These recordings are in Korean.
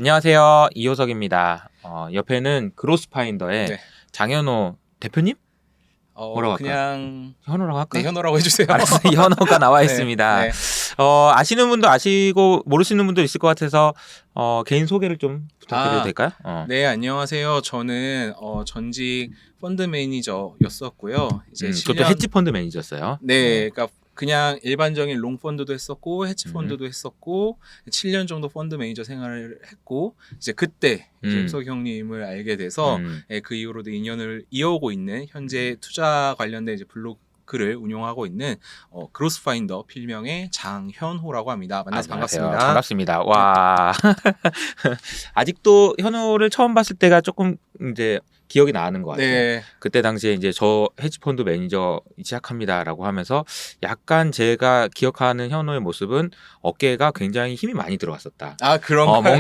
안녕하세요. 이효석입니다. 옆에는 그로스파인더의 네. 장현호 대표님? 뭐라고 할까요? 그냥 현호라고 할까요? 네, 현호라고 해주세요. 알았어요. 현호가 나와 네, 있습니다. 네. 아시는 분도 아시고 모르시는 분도 있을 것 같아서 개인 소개를 좀 부탁드려도 될까요? 네, 안녕하세요. 저는 전직 펀드 매니저였었고요. 이제 그것도 헤지 펀드 매니저였어요. 네, 그러니까 그냥 일반적인 롱 펀드도 했었고 헤지 펀드도 했었고 7년 정도 펀드 매니저 생활을 했고 이제 그때 이제 효석 형님을 알게 돼서 그 이후로도 인연을 이어오고 있는 현재 투자 관련된 이제 블로그를 운영하고 있는 그로스파인더 필명의 장현호라고 합니다. 만나서 반갑습니다. 반갑습니다. 와 아직도 현호를 처음 봤을 때가 조금 이제 기억이 나는 것 같아요. 네. 그때 당시에 이제 저 헤지펀드 매니저 시작합니다라고 하면서 약간 제가 기억하는 현호의 모습은 어깨가 굉장히 힘이 많이 들어갔었다. 아, 그런가요?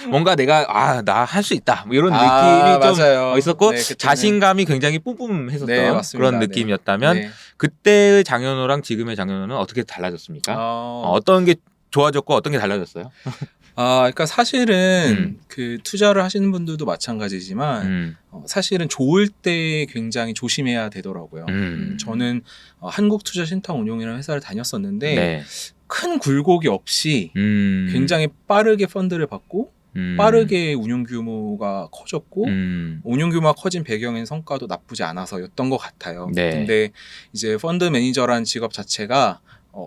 뭔가 내가 나 할 수 있다 뭐 이런 느낌이 좀 맞아요. 있었고 네, 그때는... 자신감이 굉장히 뿜뿜했었던 네, 그런 느낌이었다면 네. 그때의 장현호랑 지금의 장현호는 어떻게 달라졌습니까? 어떤 게 좋아졌고 어떤 게 달라졌어요? 그러니까 사실은 그 투자를 하시는 분들도 마찬가지지만 사실은 좋을 때 굉장히 조심해야 되더라고요. 저는 한국투자신탁 운용이라는 회사를 다녔었는데 네. 큰 굴곡이 없이 굉장히 빠르게 펀드를 받고 빠르게 운용 규모가 커졌고 운용 규모가 커진 배경인 성과도 나쁘지 않아서였던 것 같아요. 네. 근데 이제 펀드 매니저라는 직업 자체가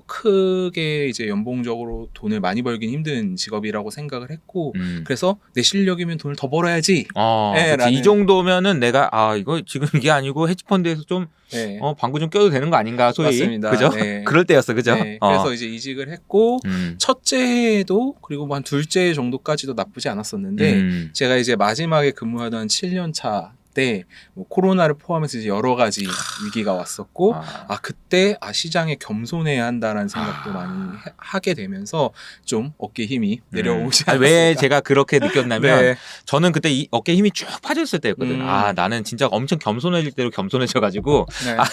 크게 이제 연봉적으로 돈을 많이 벌긴 힘든 직업이라고 생각을 했고 그래서 내 실력이면 돈을 더 벌어야지. 네, 이 정도면은 내가 이거 지금 이게 아니고 헤지펀드에서 좀 네. 방구 좀 껴도 되는 거 아닌가 소위. 맞습니다. 그죠? 네. 그럴 때였어, 그죠? 네. 그래서 이제 이직을 했고 첫째 해도 그리고 한 둘째 해 정도까지도 나쁘지 않았었는데 제가 이제 마지막에 근무하던 7년 차 때 뭐 코로나를 포함해서 이제 여러 가지 위기가 왔었고 그때 시장에 겸손해야 한다라는 생각도 많이 하게 되면서 좀 어깨 힘이 내려오지 않았을까. 왜 제가 그렇게 느꼈냐면 네. 저는 그때 어깨 힘이 쭉 빠졌을 때였거든. 나는 진짜 엄청 겸손해질 대로 겸손해져가지고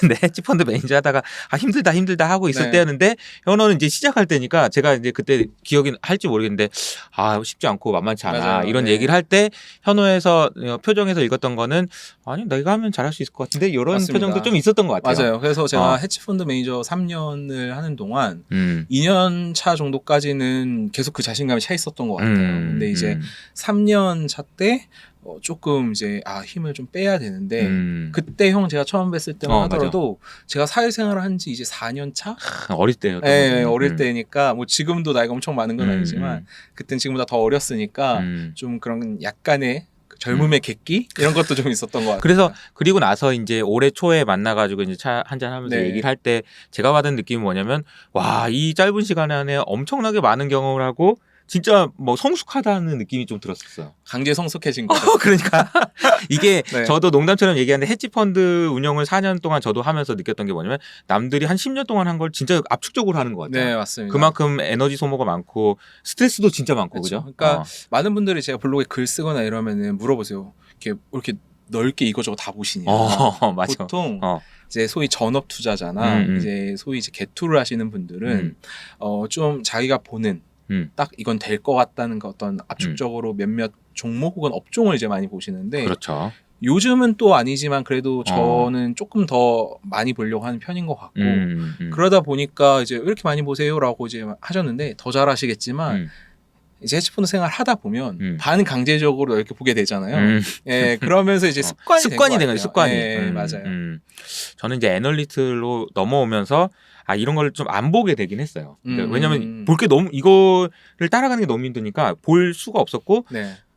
내 헤지펀드 매니저 하다가 힘들다 하고 있을 때였는데 현호는 이제 시작할 때니까 제가 이제 그때 기억이 할지 모르겠는데 쉽지 않고 만만치 않아. 맞아요. 이런 얘기를 할 때 현호에서 표정에서 읽었던 거는 아니 내가 하면 잘할 수 있을 것 같은데 이런 맞습니다. 표정도 좀 있었던 것 같아요. 맞아요. 그래서 제가 헤지펀드 매니저 3년을 하는 동안 2년 차 정도까지는 계속 그 자신감이 차 있었던 것 같아요. 근데 이제 3년 차 때 조금 이제 힘을 좀 빼야 되는데 그때 형 제가 처음 뵀을 때만 하더라도 제가 사회생활을 한 지 이제 4년 차? 어릴 때였던 네, 어릴 때니까 뭐 지금도 나이가 엄청 많은 건 아니지만 그땐 지금보다 더 어렸으니까 좀 그런 약간의 젊음의 객기 이런 것도 좀 있었던 것 같아요. 그래서 그리고 나서 이제 올해 초에 만나가지고 이제 차 한잔 하면서 얘기를 할 때 제가 받은 느낌이 뭐냐면 이 짧은 시간 안에 엄청나게 많은 경험을 하고 진짜 뭐 성숙하다는 느낌이 좀 들었었어요. 강제 성숙해진 거죠. 그러니까 이게 저도 농담처럼 얘기하는데 헤지펀드 운영을 4년 동안 저도 하면서 느꼈던 게 뭐냐면 남들이 한 10년 동안 한 걸 진짜 압축적으로 하는 것 같아요. 네, 맞습니다. 그만큼 에너지 소모가 많고 스트레스도 진짜 많고 그죠? 그러니까 많은 분들이 제가 블로그에 글 쓰거나 이러면은 물어보세요. 이렇게 넓게 이거저거 다 보시냐. 맞아. 보통 이제 소위 전업 투자자나 이제 소위 이제 개투를 하시는 분들은 좀 자기가 보는 딱 이건 될 것 같다는 거 어떤 압축적으로 몇몇 종목 혹은 업종을 이제 많이 보시는데 그렇죠. 요즘은 또 아니지만 그래도 저는 조금 더 많이 보려고 하는 편인 것 같고 그러다 보니까 이제 왜 이렇게 많이 보세요라고 이제 하셨는데 더 잘하시겠지만 이제 헤지펀드 생활 하다 보면 반강제적으로 이렇게 보게 되잖아요. 예, 그러면서 이제 습관이 된 거예요. 습관이. 예, 맞아요. 저는 이제 애널리스트로 넘어오면서 이런 걸 좀 안 보게 되긴 했어요. 그러니까 왜냐면 볼 게 너무 이거를 따라가는 게 너무 힘드니까 볼 수가 없었고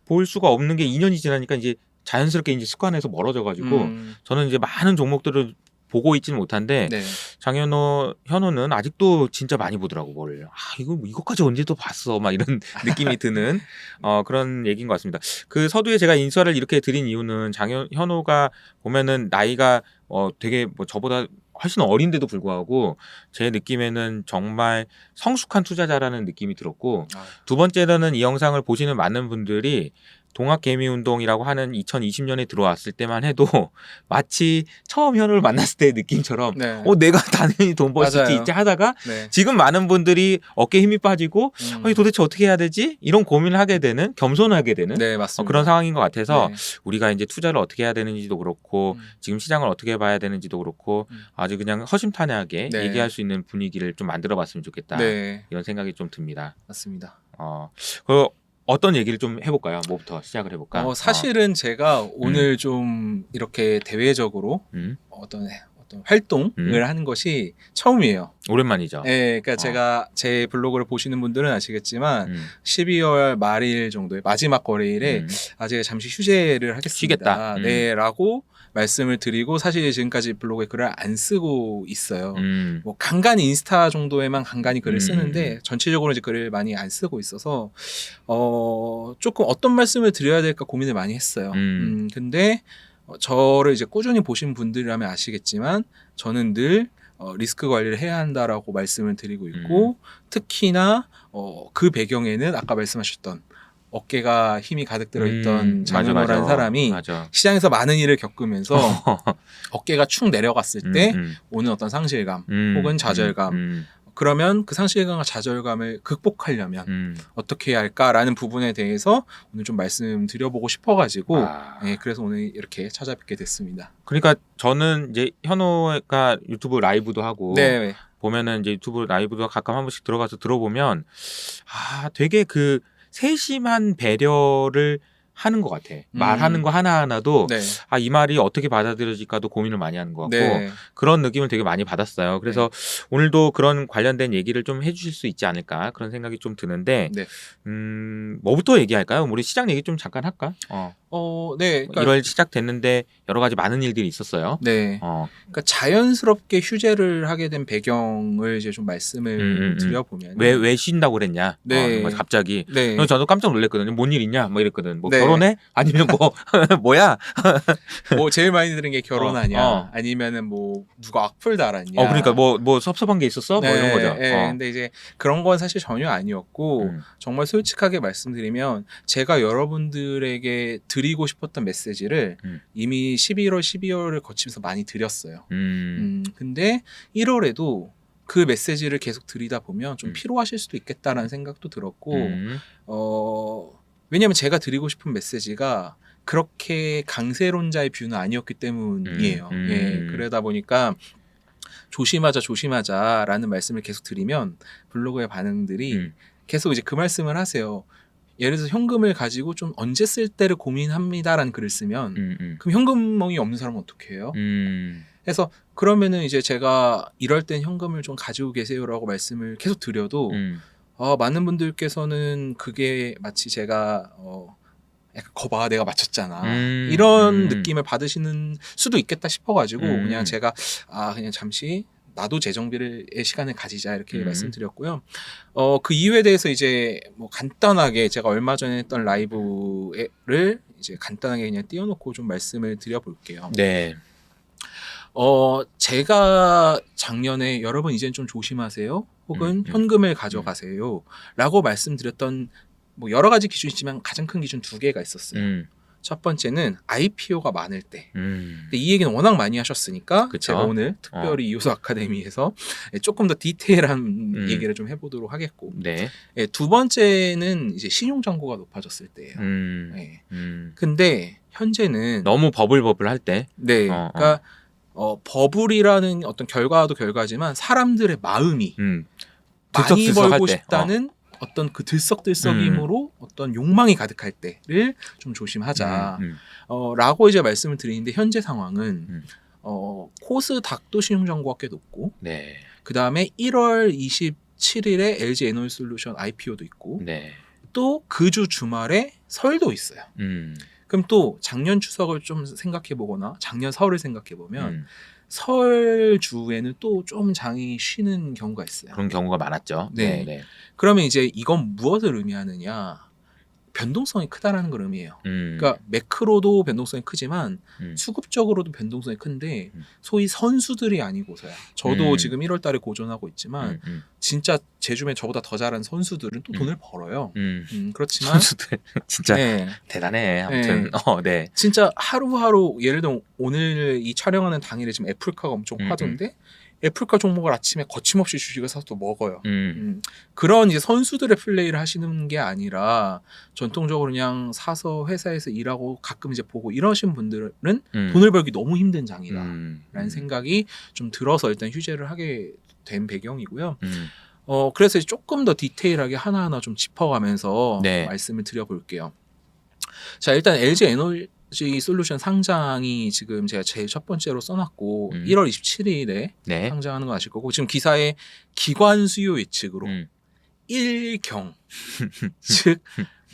볼 수가 없는 게 2년이 지나니까 이제 자연스럽게 이제 습관에서 멀어져가지고 저는 이제 많은 종목들을 보고 있지는 못한데 현호는 아직도 진짜 많이 보더라고 뭘. 이거까지 언제 또 봤어 막 이런 느낌이 드는 그런 얘기인 것 같습니다. 그 서두에 제가 인사를 이렇게 드린 이유는 현호가 보면은 나이가 되게 뭐 저보다 훨씬 어린데도 불구하고 제 느낌에는 정말 성숙한 투자자라는 느낌이 들었고 두 번째로는 이 영상을 보시는 많은 분들이 동학개미운동이라고 하는 2020년에 들어왔을 때만 해도 마치 처음 현우를 만났을 때의 느낌처럼 네. 내가 당연히 돈 벌 수 맞아요. 있지 하다가 네. 지금 많은 분들이 어깨에 힘이 빠지고 도대체 어떻게 해야 되지? 이런 고민을 하게 되는, 겸손하게 되는 네, 맞습니다. 그런 상황인 것 같아서 네. 우리가 이제 투자를 어떻게 해야 되는지도 그렇고 지금 시장을 어떻게 봐야 되는지도 그렇고 아주 그냥 허심탄회하게 네. 얘기할 수 있는 분위기를 좀 만들어봤으면 좋겠다. 네. 이런 생각이 좀 듭니다. 맞습니다. 어떤 얘기를 좀 해볼까요? 뭐부터 시작을 해볼까? 사실은 제가 오늘 좀 이렇게 대외적으로 어떤 활동을 하는 것이 처음이에요. 오랜만이죠. 네, 그러니까 제가 제 블로그를 보시는 분들은 아시겠지만 12월 말일 정도에 마지막 거래일에 제가 잠시 휴재를 하겠습니다. 쉬겠다. 네, 라고 말씀을 드리고 사실 지금까지 블로그에 글을 안 쓰고 있어요. 뭐 간간히 인스타 정도에만 간간히 글을 쓰는데 전체적으로 이제 글을 많이 안 쓰고 있어서 조금 어떤 말씀을 드려야 될까 고민을 많이 했어요. 근데 저를 이제 꾸준히 보신 분들이라면 아시겠지만 저는 늘 리스크 관리를 해야 한다라고 말씀을 드리고 있고 특히나 그 배경에는 아까 말씀하셨던 어깨가 힘이 가득 들어있던 장현호라는 사람이 시장에서 많은 일을 겪으면서 어깨가 축 내려갔을 때 오는 어떤 상실감 혹은 좌절감 그러면 그 상실감과 좌절감을 극복하려면 어떻게 해야 할까라는 부분에 대해서 오늘 좀 말씀드려보고 싶어가지고 네, 그래서 오늘 이렇게 찾아뵙게 됐습니다. 그러니까 저는 이제 현호가 유튜브 라이브도 하고 네. 보면은 이제 유튜브 라이브도 가끔 한 번씩 들어가서 들어보면 되게 그 세심한 배려를 하는 것 같아. 말하는 거 하나하나도 네. 이 말이 어떻게 받아들여질까도 고민을 많이 하는 것 같고 네. 그런 느낌을 되게 많이 받았어요. 그래서 오늘도 그런 관련된 얘기를 좀 해주실 수 있지 않을까 그런 생각이 좀 드는데 네. 뭐부터 얘기할까요? 우리 시장 얘기 좀 잠깐 할까? 네. 그러니까 1월 시작됐는데 여러 가지 많은 일들이 있었어요. 네. 그러니까 자연스럽게 휴재를 하게 된 배경을 이제 좀 말씀을 드려보면 왜 쉰다고 그랬냐? 네. 갑자기. 네. 저도 깜짝 놀랐거든요. 뭔 일 있냐? 뭐 이랬거든. 뭐 결혼해? 아니면 뭐 뭐야? 뭐 제일 많이 들은 게 결혼하냐? 아니면은 뭐 누가 악플 달았냐? 그러니까 뭐 섭섭한 게 있었어? 네. 뭐 이런 거죠. 네. 근데 이제 그런 건 사실 전혀 아니었고 정말 솔직하게 말씀드리면 제가 여러분들에게 드리고 싶었던 메시지를 이미 11월, 12월을 거치면서 많이 드렸어요. 근데 1월에도 그 메시지를 계속 드리다 보면 좀 피로하실 수도 있겠다라는 생각도 들었고 왜냐하면 제가 드리고 싶은 메시지가 그렇게 강세론자의 뷰는 아니었기 때문이에요. 예, 그러다 보니까 조심하자라는 말씀을 계속 드리면 블로그의 반응들이 계속 이제 그 말씀을 하세요. 예를 들어서 현금을 가지고 좀 언제 쓸 때를 고민합니다라는 글을 쓰면 그럼 현금멍이 없는 사람은 어떻게 해요? 그래서 그러면은 이제 제가 이럴 땐 현금을 좀 가지고 계세요라고 말씀을 계속 드려도 많은 분들께서는 그게 마치 제가 약간 거봐 내가 맞췄잖아 이런 느낌을 받으시는 수도 있겠다 싶어가지고 그냥 제가 그냥 잠시 나도 재정비의 시간을 가지자 이렇게 말씀드렸고요. 그 이유에 대해서 이제 뭐 간단하게 제가 얼마 전에 했던 라이브를 이제 간단하게 그냥 띄워놓고 좀 말씀을 드려볼게요. 네. 제가 작년에 여러분 이젠 좀 조심하세요. 혹은 현금을 가져가세요. 라고 말씀드렸던 뭐 여러 가지 기준이 있지만 가장 큰 기준 2개가 있었어요. 첫 번째는 IPO가 많을 때. 근데 이 얘기는 워낙 많이 하셨으니까 그쵸? 제가 오늘 특별히 이호수 아카데미에서 조금 더 디테일한 얘기를 좀 해보도록 하겠고. 네. 두 번째는 이제 신용 잔고가 높아졌을 때예요. 네. 근데 현재는 너무 버블할 때. 네. 그러니까 버블이라는 어떤 결과도 결과지만 사람들의 마음이 많이 벌고 싶다는 어떤 그 들썩들썩임으로 어떤 욕망이 가득할 때를 좀 조심하자. 라고 이제 말씀을 드리는데 현재 상황은 코스닥도 신용잔고가 꽤 높고 네. 그 다음에 1월 27일에 LG 에너지솔루션 IPO도 있고 또 그 주 주말에 설도 있어요. 그럼 또 작년 추석을 좀 생각해 보거나 작년 설을 생각해 보면 설 주에는 또 좀 장이 쉬는 경우가 있어요. 그런 경우가 많았죠. 네. 그러면 이제 이건 무엇을 의미하느냐? 변동성이 크다라는 걸 의미해요. 그러니까 매크로도 변동성이 크지만 수급적으로도 변동성이 큰데 소위 선수들이 아니고서야. 저도 지금 1월 달에 고전하고 있지만 진짜 제 주변에 저보다 더 잘하는 선수들은 또 돈을 벌어요. 그렇지만 선수들 진짜 네. 대단해. 아무튼 네. 진짜 하루하루 예를 들어 오늘 이 촬영하는 당일에 지금 애플카가 엄청 화두인데 애플카 종목을 아침에 거침없이 주식을 사서 또 먹어요. 그런 이제 선수들의 플레이를 하시는 게 아니라 전통적으로 그냥 사서 회사에서 일하고 가끔 이제 보고 이러신 분들은 돈을 벌기 너무 힘든 장이다라는 생각이 좀 들어서 일단 휴재를 하게 된 배경이고요. 그래서 조금 더 디테일하게 하나하나 좀 짚어가면서 네. 말씀을 드려볼게요. 자, 일단 LG 에너지 솔루션 상장이 지금 제가 제일 첫 번째로 써놨고 1월 27일에 네. 상장하는 거 아실 거고 지금 기사에 기관 수요 예측으로 1경 즉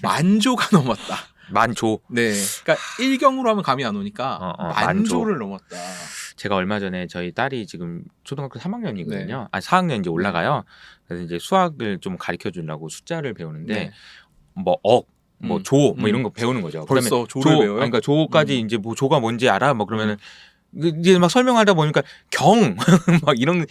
만조가 넘었다. 만조. 네, 그러니까 1경으로 하면 감이 안 오니까 만조를 넘었다. 제가 얼마 전에 저희 딸이 지금 초등학교 3학년이거든요. 네. 아 4학년 이제 올라가요. 그래서 이제 수학을 좀 가르쳐 주려고 숫자를 배우는데 네. 뭐 억, 뭐 조, 뭐 이런 거 배우는 거죠. 벌써 조를 조, 배워요? 그러니까 조까지 이제 뭐 조가 뭔지 알아? 뭐 그러면은 이제 막 설명하다 보니까 경 막 이런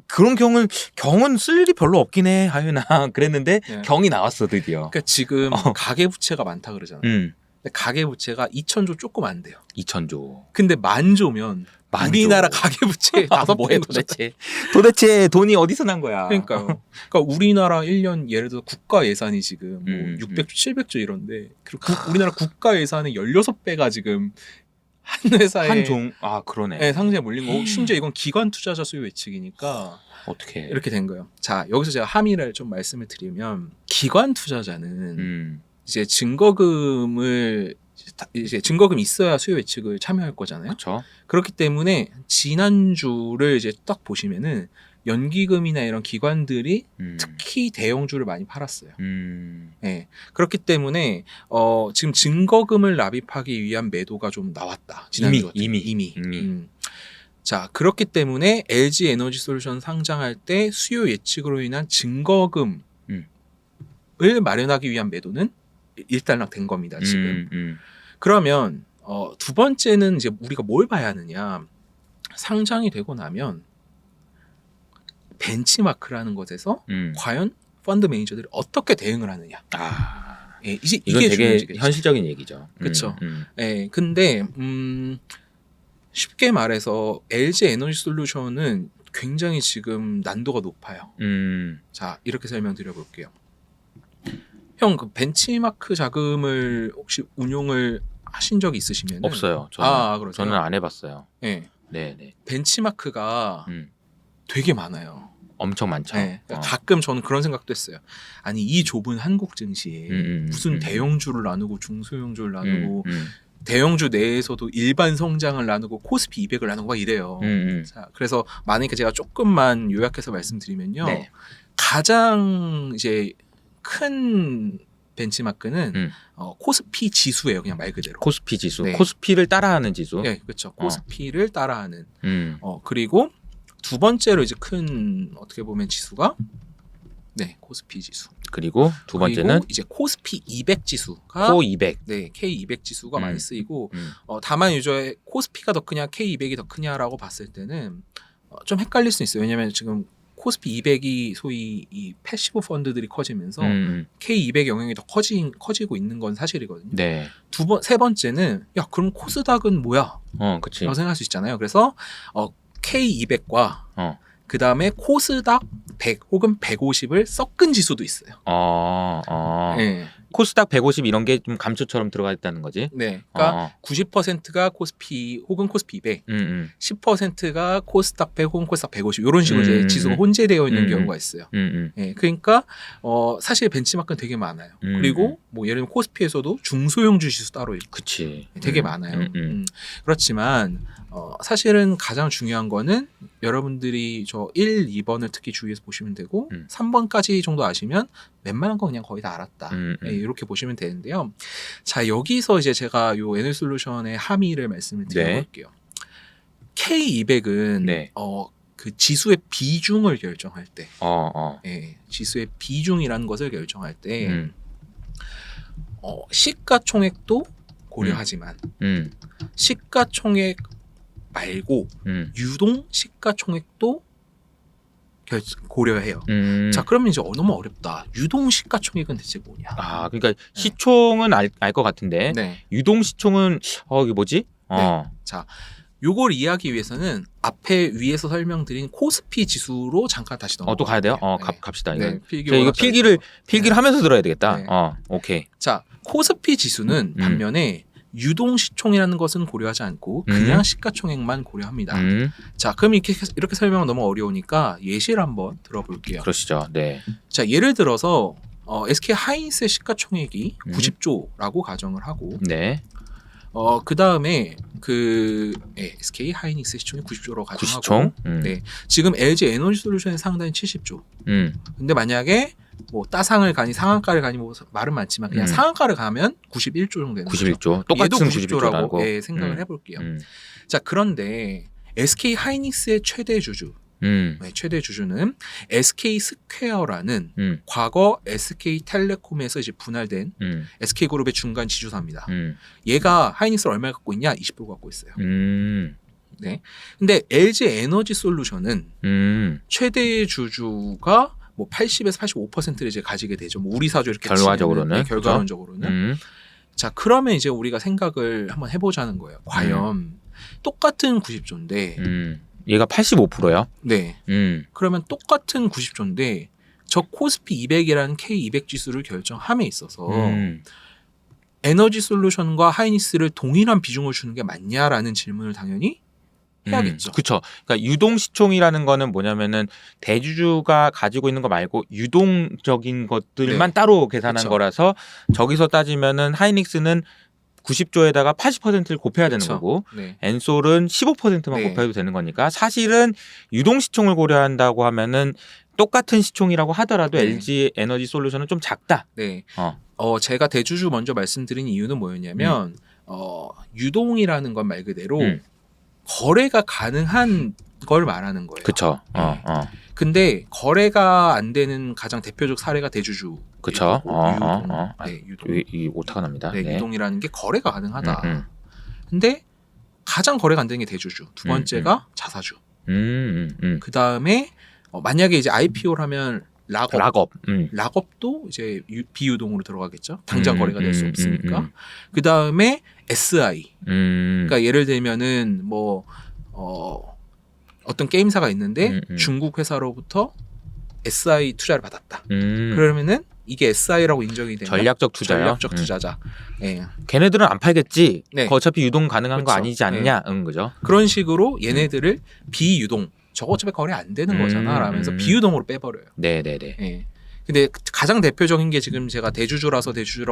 그런 경은 쓸 일이 별로 없긴 해 하윤아 그랬는데 네. 경이 나왔어 드디어. 그러니까 지금 가계부채가 많다 그러잖아요. 근데 가계부채가 2,000조 조금 안 돼요. 2,000조. 근데 만조면 우리나라 가계부채 5배 도대체 돈이 어디서 난 거야? 그러니까요. 그러니까 우리나라 1년 예를 들어 국가 예산이 지금 뭐 600조, 700조 이런데 그리고 우리나라 국가 예산의 16배가 지금 한 회사에 그러네. 네, 상세에 몰린 거고 심지어 이건 기관 투자자 수요 예측이니까 어떻게 이렇게 된 거예요. 자, 여기서 제가 함의를 좀 말씀을 드리면 기관 투자자는 이제 증거금 있어야 수요 예측을 참여할 거잖아요. 그렇죠. 그렇기 때문에 지난주를 이제 딱 보시면은 연기금이나 이런 기관들이 특히 대형주를 많이 팔았어요. 네. 그렇기 때문에 지금 증거금을 납입하기 위한 매도가 좀 나왔다. 지난주 이미. 자, 그렇기 때문에 LG 에너지 솔루션 상장할 때 수요 예측으로 인한 증거금을 마련하기 위한 매도는 일단락된 겁니다. 지금. 그러면 두 번째는 이제 우리가 뭘 봐야 하느냐? 상장이 되고 나면 벤치마크라는 것에서 과연 펀드 매니저들이 어떻게 대응을 하느냐? 예, 이건 이게 되게 현실적인 얘기죠. 그렇죠. 예, 근데 쉽게 말해서 LG 에너지 솔루션은 굉장히 지금 난도가 높아요. 자, 이렇게 설명드려 볼게요. 형, 그 벤치마크 자금을 혹시 운용을 하신 적이 있으시면 없어요. 저는, 저는 안 해봤어요. 네. 네. 벤치마크가 되게 많아요. 엄청 많죠. 네. 가끔 저는 그런 생각도 했어요. 아니 이 좁은 한국 증시에 무슨 대형주를 나누고 중소형주를 나누고 대형주 내에서도 일반 성장을 나누고 코스피 200을 나누고 막 이래요. 자, 그래서 만약에 제가 조금만 요약해서 말씀드리면요. 네. 가장 이제 큰 벤치마크는 코스피 지수예요. 그냥 말 그대로. 코스피 지수. 네. 코스피를 따라하는 지수. 네, 그렇죠. 코스피를 따라하는. 그리고 두 번째로 이제 큰 어떻게 보면 지수가 코스피 지수. 그리고 두 번째는 이제 코스피 200 지수가 코200. 네, K200 지수가 많이 쓰이고 다만 요즘에 코스피가 더 크냐 K200이 더 크냐라고 봤을 때는 좀 헷갈릴 수 있어요. 왜냐하면 지금 코스피 200이 소위 이 패시브 펀드들이 커지면서 K200 영역이 더 커지고 있는 건 사실이거든요. 네. 세 번째는 야 그럼 코스닥은 뭐야? 그치. 라고 생각할 수 있잖아요. 그래서 K200과 그 다음에 코스닥 100 혹은 150을 섞은 지수도 있어요. 네. 코스닥 150 이런 게 좀 감초처럼 들어가 있다는 거지. 네, 그러니까 90%가 코스피 혹은 코스피 200, 10%가 코스닥 100 혹은 코스닥 150 이런 식으로 이제 지수가 혼재되어 있는 경우가 있어요. 네, 그러니까 사실 벤치마크는 되게 많아요. 그리고 뭐 예를 들면 코스피에서도 중소형주 지수 따로 있고, 그치. 되게 많아요. 그렇지만 사실은 가장 중요한 거는 여러분들이 저 1, 2번을 특히 주의해서 보시면 되고 3번까지 정도 아시면 웬만한 거 그냥 거의 다 알았다. 네, 이렇게 보시면 되는데요. 자, 여기서 이제 제가 요 에너지솔루션의 함의를 말씀을 드려볼게요. K200은 그 지수의 비중을 결정할 때, 지수의 비중이라는 것을 결정할 때 시가총액도 고려하지만 시가총액 말고 유동 시가총액도 고려해요. 자, 그러면 이제 너무 어렵다. 유동 시가총액은 대체 뭐냐? 아, 그러니까 시총은 알 것 같은데 네. 유동 시총은 이게 뭐지? 네. 자, 요걸 이해하기 위해서는 앞에 위에서 설명드린 코스피 지수로 잠깐 다시 넘어가. 또 가야 돼요? 네. 갑시다. 네, 이거 필기를 하면서 들어야 되겠다. 네. 오케이. 자, 코스피 지수는 반면에 유동 시총이라는 것은 고려하지 않고 그냥 시가총액만 고려합니다. 자, 그럼 이렇게 설명은 너무 어려우니까 예시를 한번 들어볼게요. 그러시죠. 네. 자, 예를 들어서 SK 하이닉스의 시가총액이 90조라고 가정을 하고, 네. 그 다음에 SK 하이닉스 시총이 90조로 가정하고, 90총? 네, 지금 LG 에너지솔루션의 상단이 70조. 근데 만약에 뭐 따상을 가니 상한가를 가니 뭐 말은 많지만 그냥 상한가를 가면 91조 정도 되는 91조. 거죠. 똑같은 90조라고 생각을 해볼게요. 자, 그런데 SK 하이닉스의 최대 주주, 최대 주주는 SK 스퀘어라는 과거 SK텔레콤에서 이제 분할된 SK그룹의 중간 지주사입니다. 얘가 하이닉스를 얼마 갖고 있냐? 20% 갖고 있어요. 네. 근데 LG 에너지 솔루션은 최대 주주가 뭐 80에서 85%를 이제 가지게 되죠. 뭐 우리 사주 이렇게 결과적으로는. 네, 결과론적으로는. 자, 그러면 이제 우리가 생각을 한번 해보자는 거예요. 과연 똑같은 90조인데 얘가 85%요? 네. 그러면 똑같은 90조인데 저 코스피 200이라는 K200 지수를 결정함에 있어서 에너지 솔루션과 하이닉스를 동일한 비중을 주는 게 맞냐라는 질문을 당연히 해야겠죠. 그렇죠. 그러니까 유동 시총이라는 거는 뭐냐면은 대주주가 가지고 있는 거 말고 유동적인 것들만 따로 계산한 거라서 저기서 따지면은 하이닉스는 90조에다가 80%를 곱해야 되는 거고 엔솔은 15%만 곱해도 되는 거니까 사실은 유동 시총을 고려한다고 하면은 똑같은 시총이라고 하더라도 LG 에너지 솔루션은 좀 작다. 네. 제가 대주주 먼저 말씀드린 이유는 뭐였냐면 유동이라는 건 말 그대로 거래가 가능한 걸 말하는 거예요. 그렇죠. 근데 거래가 안 되는 가장 대표적 사례가 대주주. 그렇죠. 유동. 이 오타가 납니다. 네, 유동이라는 게 거래가 가능하다. 근데 가장 거래가 안 되는 게 대주주. 두 번째가 자사주. 그 다음에 만약에 이제 IPO를 하면 락업도 이제 비유동으로 들어가겠죠. 당장 거래가 될 수 없으니까. 그 다음에 SI. 그러니까 예를 들면은 뭐 어떤 게임사가 있는데 중국 회사로부터 SI 투자를 받았다. 그러면은 이게 SI라고 인정이 되면 전략적 투자요. 전략적 투자자. 네. 걔네들은 안 팔겠지. 네. 어차피 유동 가능한 거 그렇죠. 아니지 않냐. 그죠. 그런 식으로 얘네들을 비유동. 저거 어차피 거래 안 되는 거잖아 라면서 비유동으로 빼버려요. 네네네. 네. 근데 가장 대표적인 게 지금 제가 대주주라고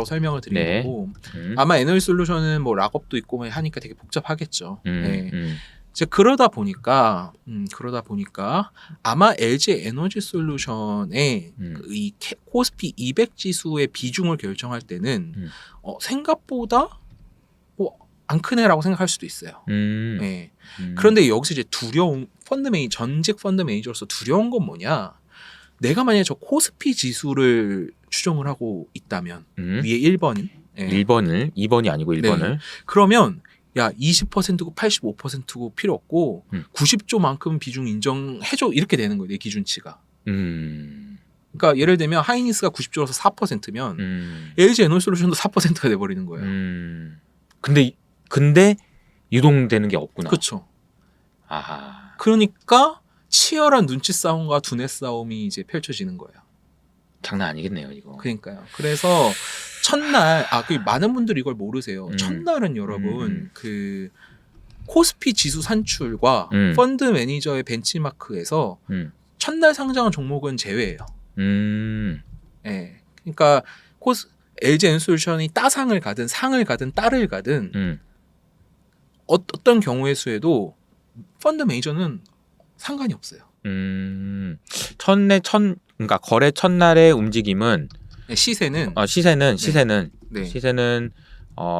설명을 드린 거고 아마 에너지 솔루션은 뭐 락업도 있고 하니까 되게 복잡하겠죠. 네. 이제 그러다 보니까 아마 LG 에너지 솔루션의 이 코스피 200 지수의 비중을 결정할 때는 생각보다 안 크네라고 생각할 수도 있어요. 네. 그런데 여기서 이제 전직 펀드 매니저로서 두려운 건 뭐냐? 내가 만약에 저 코스피 지수를 추정을 하고 있다면 위에 1번인 1번을 2번이 아니고 1번을 그러면 야 20%고 85%고 필요 없고 90조만큼 비중 인정해줘 이렇게 되는 거예요. 내 기준치가. 그러니까 예를 들면 하이닉스가 90조라서 4%면 LG 에너지솔루션도 4%가 돼버리는 거예요. 근데 유동되는 게 없구나. 그렇죠. 아하. 그러니까 치열한 눈치 싸움과 두뇌 싸움이 이제 펼쳐지는 거예요. 장난 아니겠네요, 이거. 그러니까요. 그래서 첫날 많은 분들이 이걸 모르세요. 첫날은 여러분 그 코스피 지수 산출과 펀드 매니저의 벤치마크에서 첫날 상장한 종목은 제외예요. 네. 그러니까 LG 에너지솔루션이 따상을 가든 상을 가든 따를 가든 어떤 경우의 수에도 펀드 매니저는 상관이 없어요. 그러니까 거래 첫날의 움직임은 시세는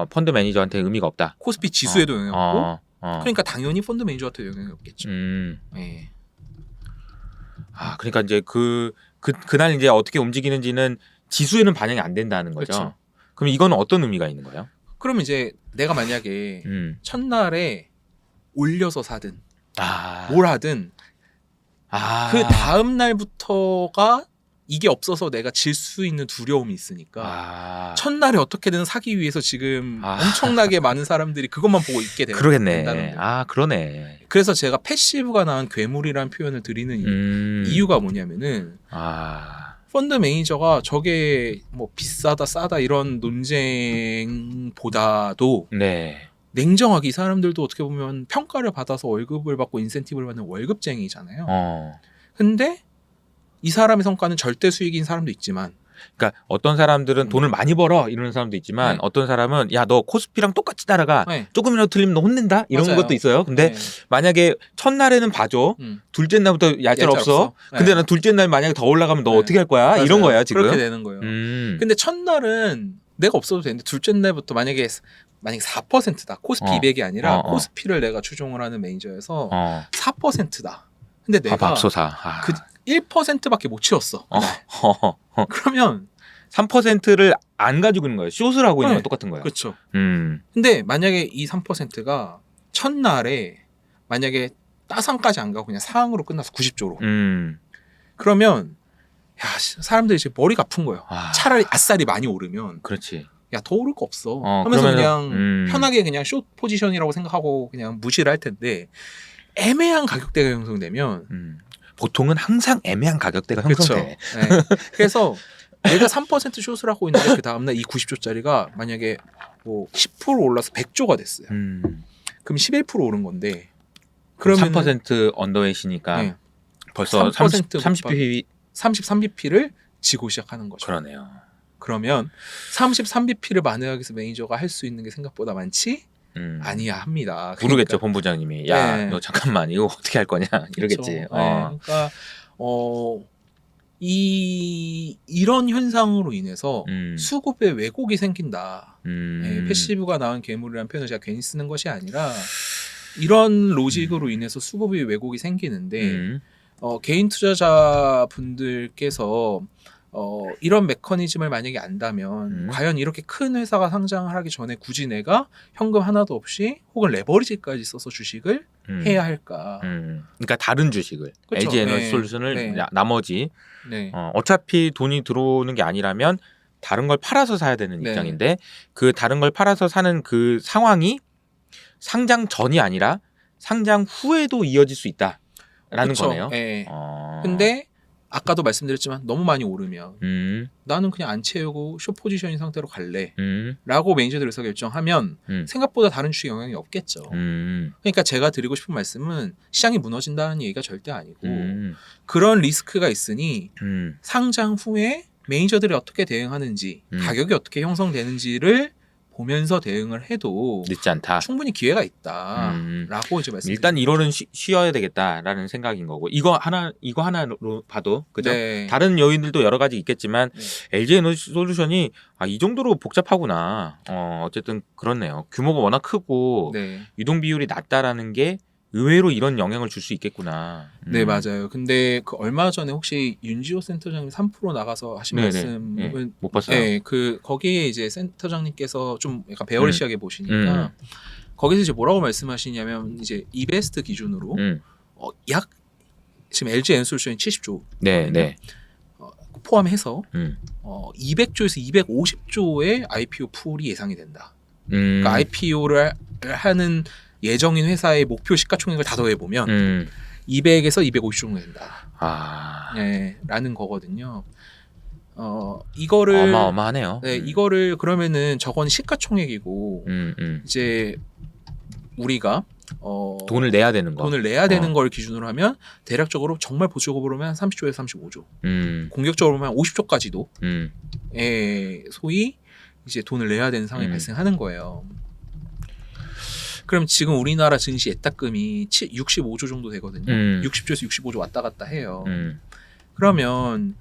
펀드 매니저한테 의미가 없다. 코스피 지수에도 영향이 없고 그러니까 당연히 펀드 매니저한테 영향이 없겠죠. 네. 그러니까 이제 그날 이제 어떻게 움직이는지는 지수에는 반영이 안 된다는 거죠. 그렇죠. 그럼 이거는 어떤 의미가 있는 거예요? 그럼 이제 내가 만약에 첫날에 올려서 사든 뭘 하든 그 다음 날부터가 이게 없어서 내가 질 수 있는 두려움이 있으니까 첫날에 어떻게든 사기 위해서 지금 엄청나게 많은 사람들이 그것만 보고 있게 그러겠네. 된다는 거예요. 그러네. 그래서 제가 패시브가 나온 괴물이라는 표현을 드리는 이유가 뭐냐면은 펀드 매니저가 저게 뭐 비싸다 싸다 이런 논쟁보다도 네. 냉정하게 이 사람들도 어떻게 보면 평가를 받아서 월급을 받고 인센티브를 받는 월급쟁이잖아요. 근데 이 사람의 성과는 절대 수익인 사람도 있지만, 그러니까 어떤 사람들은 돈을 많이 벌어 이러는 사람도 있지만 어떤 사람은 야 너 코스피랑 똑같이 따라가 조금이라도 틀리면 너 혼낸다 이런 맞아요. 것도 있어요. 근데 만약에 첫날에 봐줘 둘째 날부터 얄짤 없어. 근데 난 둘째 날 만약에 더 올라가면 너 어떻게 할 거야? 맞아요. 이런 거야 지금. 그렇게 되는 거예요. 근데 첫날은 내가 없어도 되는데 둘째 날부터 만약에 4%다. 코스피 200이 아니라 코스피를 내가 추종을 하는 매니저여서 4%다. 근데 내가 밥솥아. 그 1%밖에 못 치웠어. 그러면 3%를 안 가지고 있는 거예요. 숏을 하고 있는 건 똑같은 거야. 그렇죠. 근데 만약에 이 3%가 첫날에 만약에 따상까지 안 가고 그냥 상으로 끝나서 90조로. 그러면 야, 사람들이 이제 머리가 아픈 거예요. 차라리 아싸리 많이 오르면 그렇지. 야, 더 오를 거 없어. 하면서 그러면은, 그냥 편하게 그냥 숏 포지션이라고 생각하고 그냥 무시를 할 텐데 애매한 가격대가 형성되면 보통은 항상 애매한 가격대가 형성돼. 네. 그래서 내가 3% 숏을 하고 있는데 그 다음날 이 90조짜리가 만약에 뭐 10% 올라서 100조가 됐어요. 그럼 11% 오른 건데 그러면 3% 언더웨이시니까 벌써 33bp를 지고 시작하는 거죠. 그러네요. 그러면 33bp를 만회하기 위해서 매니저가 할 수 있는 게 생각보다 많지? 아니야 합니다. 모르겠죠. 본부장님이 야 너 잠깐만 이거 어떻게 할 거냐 이러겠지. 그러니까 이런 현상으로 인해서 수급에 왜곡이 생긴다. 패시브가 나온 괴물이라는 표현을 제가 괜히 쓰는 것이 아니라 이런 로직으로 인해서 수급이 왜곡이 생기는데 개인 투자자 분들께서 이런 메커니즘을 만약에 안다면 과연 이렇게 큰 회사가 상장을 하기 전에 굳이 내가 현금 하나도 없이 혹은 레버리지까지 써서 주식을 해야 할까? 그러니까 다른 주식을 그쵸? LG 에너지 솔루션을 나머지 어차피 돈이 들어오는 게 아니라면 다른 걸 팔아서 사야 되는 입장인데 그 다른 걸 팔아서 사는 그 상황이 상장 전이 아니라 상장 후에도 이어질 수 있다라는 거네요. 근데 아까도 말씀드렸지만 너무 많이 오르면 나는 그냥 안 채우고 숏 포지션인 상태로 갈래 라고 매니저들이 의사 결정하면 생각보다 다른 주식에 영향이 없겠죠. 그러니까 제가 드리고 싶은 말씀은 시장이 무너진다는 얘기가 절대 아니고 그런 리스크가 있으니 상장 후에 매니저들이 어떻게 대응하는지 가격이 어떻게 형성되는지를 보면서 대응을 해도 늦지 않다. 충분히 기회가 있다라고 이제 말씀. 일단 1월은 쉬어야 되겠다라는 생각인 거고 이거 하나로 봐도 그죠? 다른 요인들도 여러 가지 있겠지만 LG 에너지 솔루션이 이 정도로 복잡하구나. 어쨌든 그렇네요. 규모가 워낙 크고 유동 비율이 낮다라는 게 의외로 이런 영향을 줄 수 있겠구나. 네, 맞아요. 근데 그 얼마 전에 혹시 윤지호 센터장님 3% 나가서 하신 말씀은 못 봤어요. 네, 그 거기에 이제 센터장님께서 좀 약간 베어리시하게 보시니까 거기서 이제 뭐라고 말씀하시냐면 이제 이베스트 기준으로 약 지금 LG 에너지솔루션이 70조 포함해서 200조에서 250조의 IPO 풀이 예상이 된다. 그러니까 IPO를 하는 예정인 회사의 목표 시가총액을 다 더해보면 200에서 250 정도 된다. 라는 거거든요. 이거를 어마어마하네요. 이거를 그러면은 저건 시가총액이고 이제 우리가 돈을 내야 되는 거. 돈을 내야 되는 걸 기준으로 하면 대략적으로 정말 보수적으로 보면 30조에서 35조. 공격적으로 보면 50조까지도 소위 이제 돈을 내야 되는 상황이 발생하는 거예요. 그럼 지금 우리나라 증시 예탁금이 65조 정도 되거든요. 60조에서 65조 왔다 갔다 해요. 그러면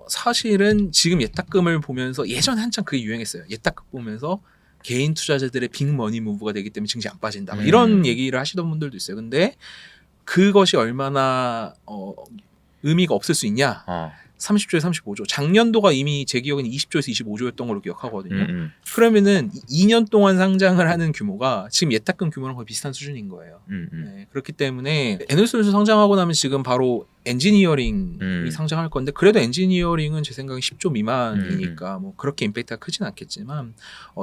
사실은 지금 예탁금을 보면서 예전에 한참 그게 유행했어요. 예탁금 보면서 개인 투자자들의 빅머니 무브가 되기 때문에 증시 안 빠진다. 이런 얘기를 하시던 분들도 있어요. 근데 그것이 얼마나 의미가 없을 수 있냐? 30조에 35조. 작년도가 이미 제 기억에는 20조에서 25조였던 걸로 기억하거든요. 그러면은 2년 동안 상장을 하는 규모가 지금 예탁금 규모랑 거의 비슷한 수준인 거예요. 네, 그렇기 때문에 에너지솔루션 상장하고 나면 지금 바로 엔지니어링이 상장할 건데 그래도 엔지니어링은 제 생각에 10조 미만이니까 뭐 그렇게 임팩트가 크진 않겠지만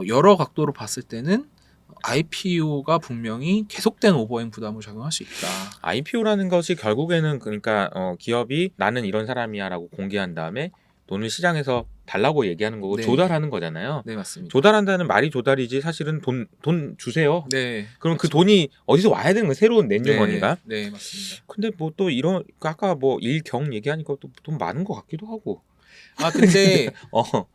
여러 각도로 봤을 때는 IPO가 분명히 계속된 오버행 부담을 작용할 수 있다. IPO라는 것이 결국에는 그러니까 기업이 나는 이런 사람이야라고 공개한 다음에 돈을 시장에서 달라고 얘기하는 거고 네. 조달하는 거잖아요. 네, 맞습니다. 조달한다는 말이 조달이지 사실은 돈 주세요. 네. 그럼 그 돈이 어디서 와야 되는 거예요? 새로운 낸주머니가. 네, 맞습니다. 근데 뭐 또 이런 아까 뭐 일경 얘기하니까 또 돈 많은 것 같기도 하고. 근데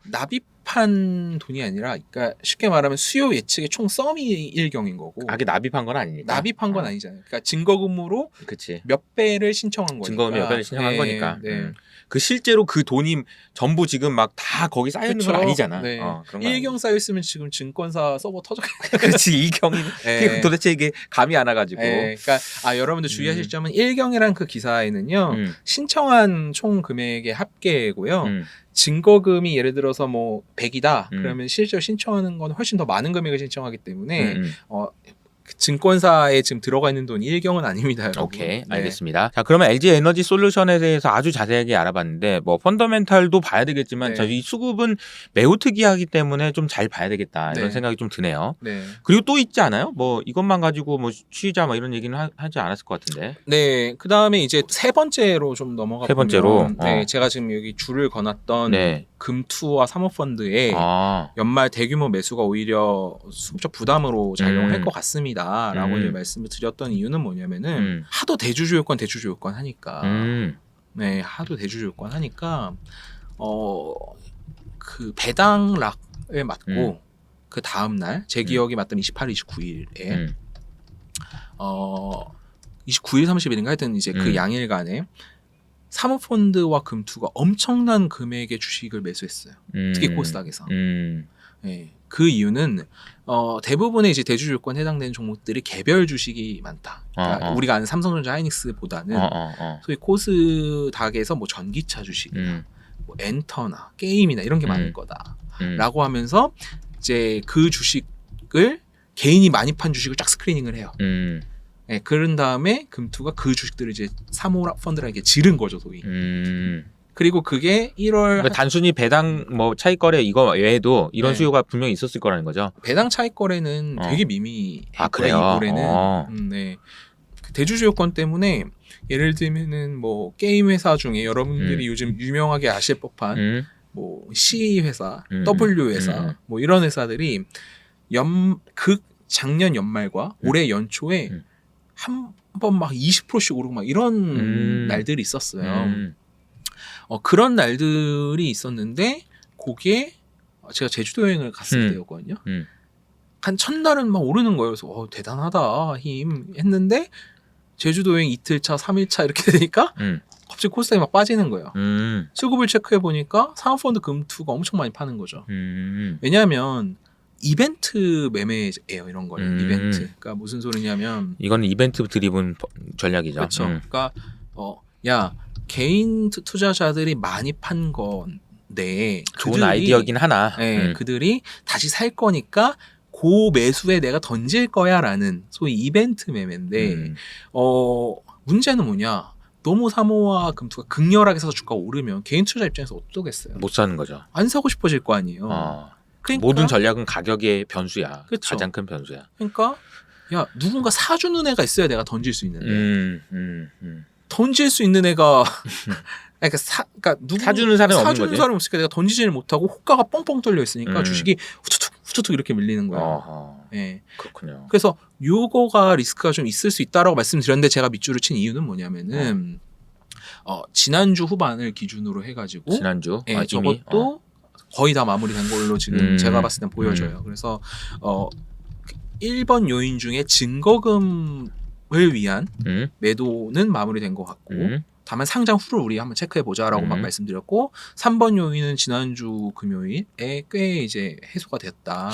납입한 돈이 아니라, 그러니까 쉽게 말하면 수요 예측의 총 썸이 일경인 거고. 그게 납입한 건 아니니까. 납입한 건 아니잖아요. 그러니까 증거금으로 그치. 몇 배를 신청한 거니까. 증거금 몇 배를 신청한 거니까. 네. 그 실제로 그 돈이 전부 지금 막 다 거기 쌓여 있는 건 아니잖아. 네. 그런 건 일경 쌓여 있으면 지금 증권사 서버 터졌겠네. 그렇지. 일경이 네. 도대체 이게 감이 안 와가지고. 네. 그러니까 여러분들 주의하실 점은 일경이란 그 기사에는요. 신청한 총 금액의 합계고요. 증거금이 예를 들어서 뭐 100이다. 그러면 실제로 신청하는 건 훨씬 더 많은 금액을 신청하기 때문에 증권사에 지금 들어가 있는 돈이 일경은 아닙니다, 여러분. 오케이, 알겠습니다. 자, 그러면 LG 에너지 솔루션에 대해서 아주 자세하게 알아봤는데 뭐 펀더멘탈도 봐야 되겠지만 네. 이 수급은 매우 특이하기 때문에 좀 잘 봐야 되겠다 이런 네. 생각이 좀 드네요. 네. 그리고 또 있지 않아요? 뭐 이것만 가지고 뭐 취자 뭐 이런 얘기는 하지 않았을 것 같은데. 네, 그 다음에 이제 세 번째로 좀 넘어가 세 번째로? 보면, 네, 제가 지금 여기 줄을 거놨던 네. 금투와 사모펀드의 연말 대규모 매수가 오히려 수급적 부담으로 작용을 할 것 같습니다라고 이제 말씀을 드렸던 이유는 뭐냐면은 하도 대주주 요건 하니까 네, 하도 대주주 요건 하니까 그 배당락에 맞고 그 다음 날 제 기억이 맞다면 28일, 29일에 29일, 30일인가 하여튼 이제 그 양일간에 사모펀드와 금투가 엄청난 금액의 주식을 매수했어요. 특히 코스닥에서. 네, 그 이유는 대부분의 이제 대주주요건 해당되는 종목들이 개별 주식이 많다. 그러니까 우리가 아는 삼성전자, 하이닉스보다는 소위 코스닥에서 뭐 전기차 주식이나 뭐 엔터나 게임이나 이런 게 많을 거다라고 하면서 이제 그 주식을 개인이 많이 판 주식을 쫙 스크리닝을 해요. 네, 그런 다음에 금투가 그 주식들을 이제 사모 펀드라게 지른 거죠, 소위. 그리고 그게 1월 그러니까 단순히 배당 뭐 차익 거래 이거 외에도 이런 수요가 분명히 있었을 거라는 거죠. 배당 차익 거래는 되게 미미해요. 그래요? 올해는. 네. 그 대주주 요건 때문에 예를 들면은 뭐 게임 회사 중에 여러분들이 요즘 유명하게 아실 법한 뭐 C 회사, W 회사 뭐 이런 회사들이 작년 연말과 올해 연초에 한 번 막 20%씩 오르고 막 이런 날들이 있었어요. 그런 날들이 있었는데 그게 제가 제주도 여행을 갔을 때였거든요. 한 첫날은 막 오르는 거예요. 그래서 대단하다 힘 했는데 제주도 여행 이틀차, 3일차 이렇게 되니까 갑자기 코스닥이 막 빠지는 거예요. 수급을 체크해 보니까 사모펀드 금투가 엄청 많이 파는 거죠. 왜냐하면 이벤트 매매예요, 이런 거는. 이벤트. 그러니까 무슨 소리냐면 이거는 이벤트 드리븐 전략이죠. 그렇죠. 그러니까 개인 투자자들이 많이 판 건데 좋은 아이디어긴 하나. 네, 그들이 다시 살 거니까 고 매수에 내가 던질 거야라는 소위 이벤트 매매인데 문제는 뭐냐? 너무 사모와 금투가 극렬하게 사서 주가가 오르면 개인 투자자 입장에서 어떠겠어요? 못 사는 거죠. 안 사고 싶어질 거 아니에요. 그러니까, 모든 전략은 가격의 변수야. 그쵸. 가장 큰 변수야. 그러니까 야 누군가 사주는 애가 있어야 내가 던질 수 있는데 던질 수 있는 애가 그러니까 사주는 사람이 없는 사주는 거지. 사람이 없으니까 내가 던지지를 못하고 호가가 뻥뻥 뚫려 있으니까 주식이 후투툭 이렇게 밀리는 거예요. 네. 그렇군요. 그래서 요거가 리스크가 좀 있을 수 있다라고 말씀드렸는데 제가 밑줄을 친 이유는 뭐냐면은 지난주 후반을 기준으로 해가지고 지난주 네, 저것도 거의 다 마무리된 걸로 지금 제가 봤을 땐 보여져요. 그래서 1번 요인 중에 증거금을 위한 매도는 마무리된 것 같고 다만 상장 후를 우리 한번 체크해 보자라고 막 말씀드렸고 3번 요인은 지난주 금요일에 꽤 이제 해소가 됐다.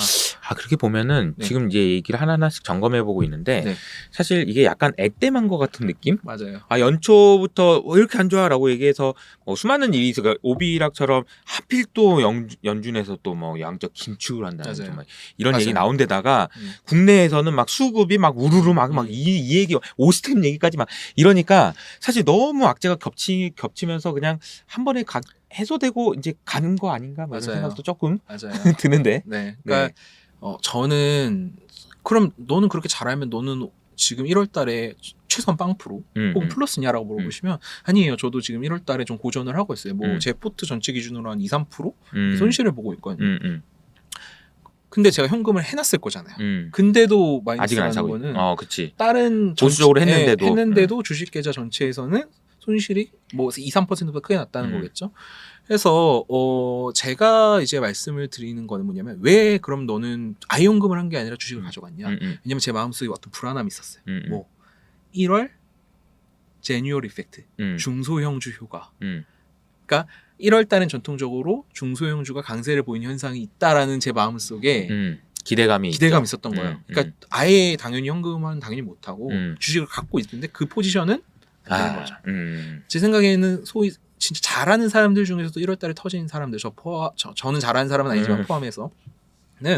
그렇게 보면은 네. 지금 이제 얘기를 하나하나씩 점검해 보고 있는데 네. 사실 이게 약간 액땜한 것 같은 느낌? 맞아요. 연초부터 왜 이렇게 안 좋아라고 얘기해서 수많은 일이 있어요. 오비락처럼 하필 또 연준에서 또 뭐 양적 긴축을 한다는 정말 이런 맞아요. 얘기 나온 데다가 국내에서는 막 수급이 막 우르르 막 이 얘기 오스템 얘기까지 막 이러니까 사실 너무 악재가 겹치면서 그냥 한 번에 해소되고 이제 가는 거 아닌가 뭐 이런 생각도 조금 드는데. 네. 그러니까 저는 그럼 너는 그렇게 잘 알면 너는 지금 1월 달에 최소한 빵프로 혹은 플러스냐라고 물어보시면 아니에요. 저도 지금 1월 달에 좀 고전을 하고 있어요. 뭐 제 포트 전체 기준으로 한 2, 3% 손실을 보고 있거든요. 근데 제가 현금을 해놨을 거잖아요. 근데도 마이너스가 나는 거는 그치. 다른 보수적으로 했는데도 주식 계좌 전체에서는 손실이 뭐 2, 3%보다 크게 났다는 거겠죠. 그래서 제가 이제 말씀을 드리는 거는 뭐냐면 왜 그럼 너는 아예 현금을 한 게 아니라 주식을 가져갔냐. 왜냐면 제 마음속에 어떤 불안함이 있었어요. 뭐 1월 제뉴얼 이펙트 중소형주 효과. 그러니까 1월 달은 전통적으로 중소형주가 강세를 보이는 현상이 있다라는 제 마음속에 기대감이 있었던 거예요. 그러니까 아예 당연히 현금은 당연히 못 하고 주식을 갖고 있는데 그 포지션은 되는 거죠. 제 생각에는 소위 진짜 잘하는 사람들 중에서도 1월 달에 터진 사람들 저는 잘하는 사람은 아니지만 포함해서는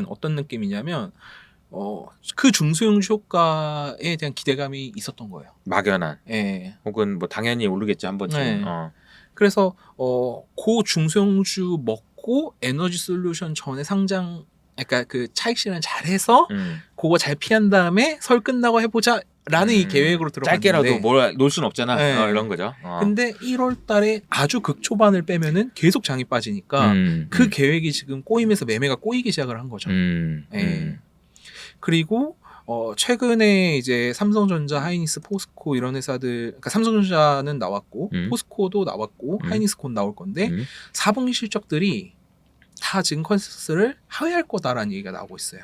어떤 느낌이냐면 그 중소형주 효과에 대한 기대감이 있었던 거예요. 막연한. 예. 혹은 뭐 당연히 오르겠지 한 번쯤. 네. 그래서 그 중소형주 먹고 에너지 솔루션 전에 상장 그러니까 그 차익 실현 잘해서 그거 잘 피한 다음에 설 끝나고 해보자라는 이 계획으로 들어갔는데 짧게라도 뭘 놓을 순 없잖아. 이런 거죠. 근데 1월 달에 아주 극초반을 빼면은 계속 장이 빠지니까 그 계획이 지금 꼬이면서 매매가 꼬이기 시작을 한 거죠. 그리고 최근에 이제 삼성전자, 하이닉스, 포스코 이런 회사들, 그러니까 삼성전자는 나왔고 포스코도 나왔고 하이닉스 곧 나올 건데 4분기 실적들이 다 지금 컨센서스를 하회할 거다라는 얘기가 나오고 있어요.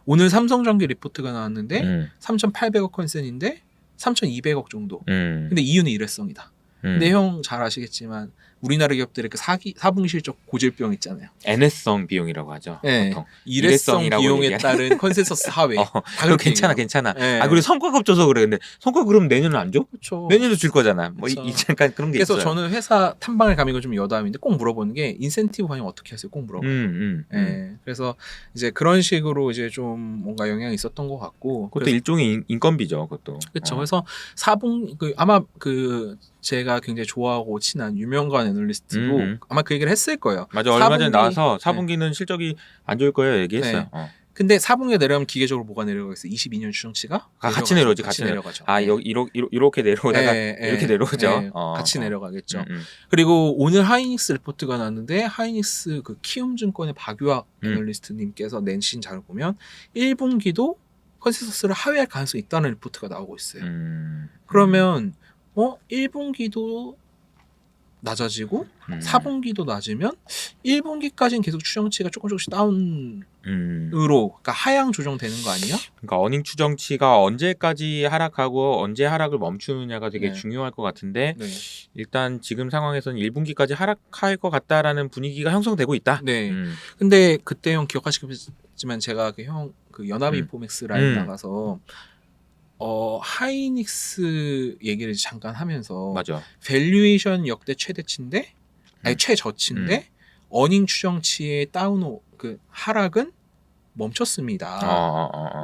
오늘 삼성전기 리포트가 나왔는데 3,800억 컨센인데 3,200억 정도. 근데 이유는 일회성이다. 근데 형 잘 아시겠지만 우리나라 기업들의 그 4분기 실적 고질병 있잖아요. N회성 비용이라고 하죠. 네. 보통. 일회성 비용에 따른 컨센서스 하회. 그거 괜찮아. 네. 그리고 성과가 없어서 그래. 근데 성과 그러면 내년은 안 줘? 그렇죠. 내년도 줄 거잖아. 뭐 잠깐 그런 게 그래서 있어요. 저는 회사 탐방을 가면 이거 좀 여담인데 꼭 물어보는 게 인센티브 반영 어떻게 하세요? 꼭 물어봐요. 그래서 이제 그런 식으로 이제 좀 뭔가 영향이 있었던 것 같고. 그것도 일종의 인건비죠. 그것도. 그렇죠. 그래서 4분기 아마 제가 굉장히 좋아하고 친한 유명관 애널리스트도 아마 그 얘기를 했을 거예요. 맞아. 얼마 전에 나와서 4분기는 실적이 안 좋을 거예요. 얘기했어요. 근데 4분기에 내려가면 기계적으로 뭐가 내려가겠어요? 22년 추정치가? 같이 내려오지. 같이 내려가죠. 이렇게 내려오다가 이렇게 내려오죠. 같이 내려가겠죠. 그리고 오늘 하이닉스 리포트가 나왔는데 하이닉스 그 키움증권의 박유학 애널리스트님께서 내신 자료 보면 1분기도 컨센서스를 하회할 가능성이 있다는 리포트가 나오고 있어요. 그러면 1분기도 낮아지고 4분기도 낮으면 1분기까지는 계속 추정치가 조금씩 다운으로 그러니까 하향 조정되는 거 아니야? 그러니까 어닝 추정치가 언제까지 하락하고 언제 하락을 멈추느냐가 되게 중요할 것 같은데 일단 지금 상황에서는 1분기까지 하락할 것 같다라는 분위기가 형성되고 있다. 네. 근데 그때 형 기억하시겠지만 제가 그 연합인포맥스 라인 나가서 하이닉스 얘기를 잠깐 하면서 맞아. 밸류에이션 역대 최대치인데 최저치인데 어닝 추정치의 그 하락은 멈췄습니다.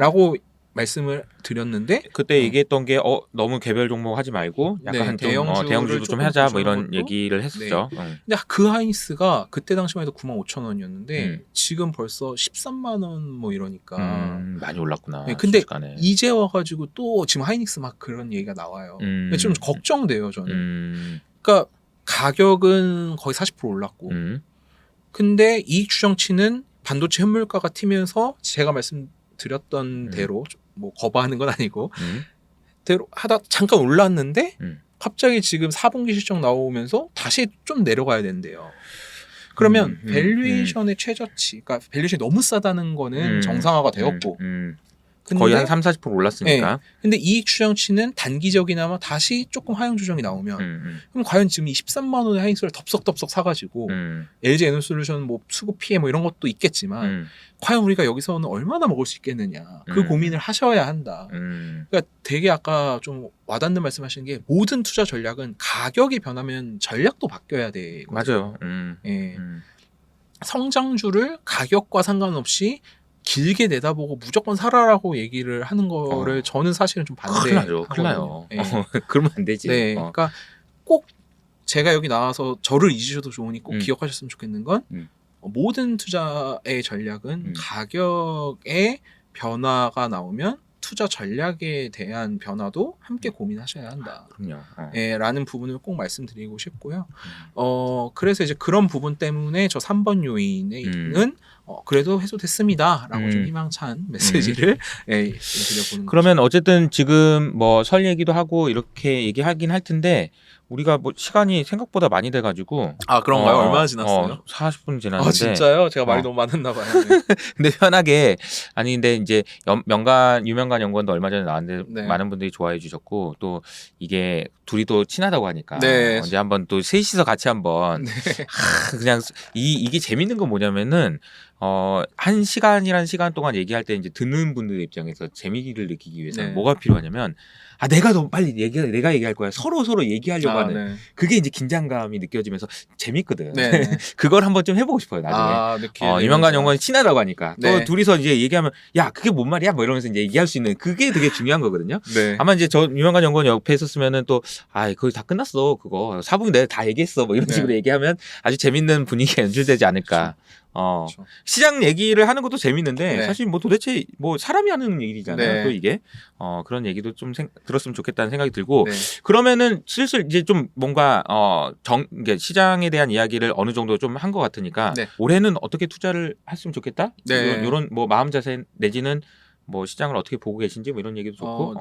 라고 말씀을 드렸는데 그때 얘기했던 게 너무 개별 종목 하지 말고 약간 대형주도 좀 하자 뭐 이런 얘기를 했었죠. 근데 그 하이닉스가 그때 당시만 해도 95,000원이었는데 지금 벌써 13만 원 뭐 이러니까 많이 올랐구나. 근데 순식간에. 이제 와가지고 또 지금 하이닉스 막 그런 얘기가 나와요. 좀 걱정돼요 저는. 그러니까 가격은 거의 40% 올랐고 근데 이익 추정치는 반도체 현물가가 튀면서 제가 말씀드렸던 대로 뭐 거부하는 건 아니고 대로 하다 잠깐 올랐는데 갑자기 지금 4분기 실적 나오면서 다시 좀 내려가야 된대요. 그러면 밸류에이션의 최저치, 그러니까 밸류에이션이 너무 싸다는 거는 정상화가 되었고 거의 한 3-40% 올랐으니까. 근데 이익 추정치는 단기적이나마 다시 조금 하향 조정이 나오면 그럼 과연 지금 이 13만 원의 하이닉스를 덥석덥석 사가지고 LG 에너솔루션 뭐 수급 피해 뭐 이런 것도 있겠지만 과연 우리가 여기서는 얼마나 먹을 수 있겠느냐 그 고민을 하셔야 한다. 그러니까 되게 아까 좀 와닿는 말씀하시는 게 모든 투자 전략은 가격이 변하면 전략도 바뀌어야 돼. 맞아요. 성장주를 가격과 상관없이 길게 내다보고 무조건 사라라고 얘기를 하는 거를 저는 사실은 좀 큰일 나죠. 큰일 나요. 그러면 안 되지. 네, 그러니까 꼭 제가 여기 나와서 저를 잊으셔도 좋으니 꼭 기억하셨으면 좋겠는 건 모든 투자의 전략은 가격의 변화가 나오면 투자 전략에 대한 변화도 함께 고민하셔야 한다. 그럼요. 라는 부분을 꼭 말씀드리고 싶고요. 그래서 이제 그런 부분 때문에 저 3번 요인은 그래도 해소됐습니다라고 좀 희망찬 메시지를 드려보는 그러면 거죠. 어쨌든 지금 뭐 설 얘기도 하고 이렇게 얘기하긴 할 텐데 우리가 뭐 시간이 생각보다 많이 돼가지고 그런가요? 얼마나 지났어요? 40분 지났는데. 진짜요? 제가 말이 너무 많았나 봐요. 근데 편하게 근데 이제 유명관 연구원도 얼마 전에 나왔는데 많은 분들이 좋아해 주셨고 또 이게 둘이 또 친하다고 하니까 언제 한번 또 셋이서 같이 한번 그냥 이게 재밌는 건 뭐냐면은 1시간이라는 시간 동안 얘기할 때 이제 듣는 분들 입장에서 재미를 느끼기 위해서 뭐가 필요하냐면 내가 더 빨리 내가 얘기할 거야. 서로 얘기하려고 하는 그게 이제 긴장감이 느껴지면서 재밌거든. 그걸 한번 좀 해보고 싶어요. 나중에. 유명관 연구원이 친하다고 하니까 또 둘이서 이제 얘기하면 야 그게 뭔 말이야? 뭐 이러면서 이제 얘기할 수 있는 그게 되게 중요한 거거든요. 아마 이제 저 유명관 연구원 옆에 있었으면은 또 그거 다 끝났어. 그거 사부님 내가 다 얘기했어. 뭐 이런 식으로 얘기하면 아주 재밌는 분위기가 연출되지 않을까. 그렇죠. 시장 얘기를 하는 것도 재밌는데 사실 뭐 도대체 뭐 사람이 하는 일이잖아요. 또 이게 그런 얘기도 좀 들었으면 좋겠다는 생각이 들고 그러면은 슬슬 이제 좀 뭔가 이게 시장에 대한 이야기를 어느 정도 좀 한 것 같으니까 올해는 어떻게 투자를 했으면 좋겠다. 이런 뭐 마음 자세 내지는 뭐 시장을 어떻게 보고 계신지 뭐 이런 얘기도 좋고.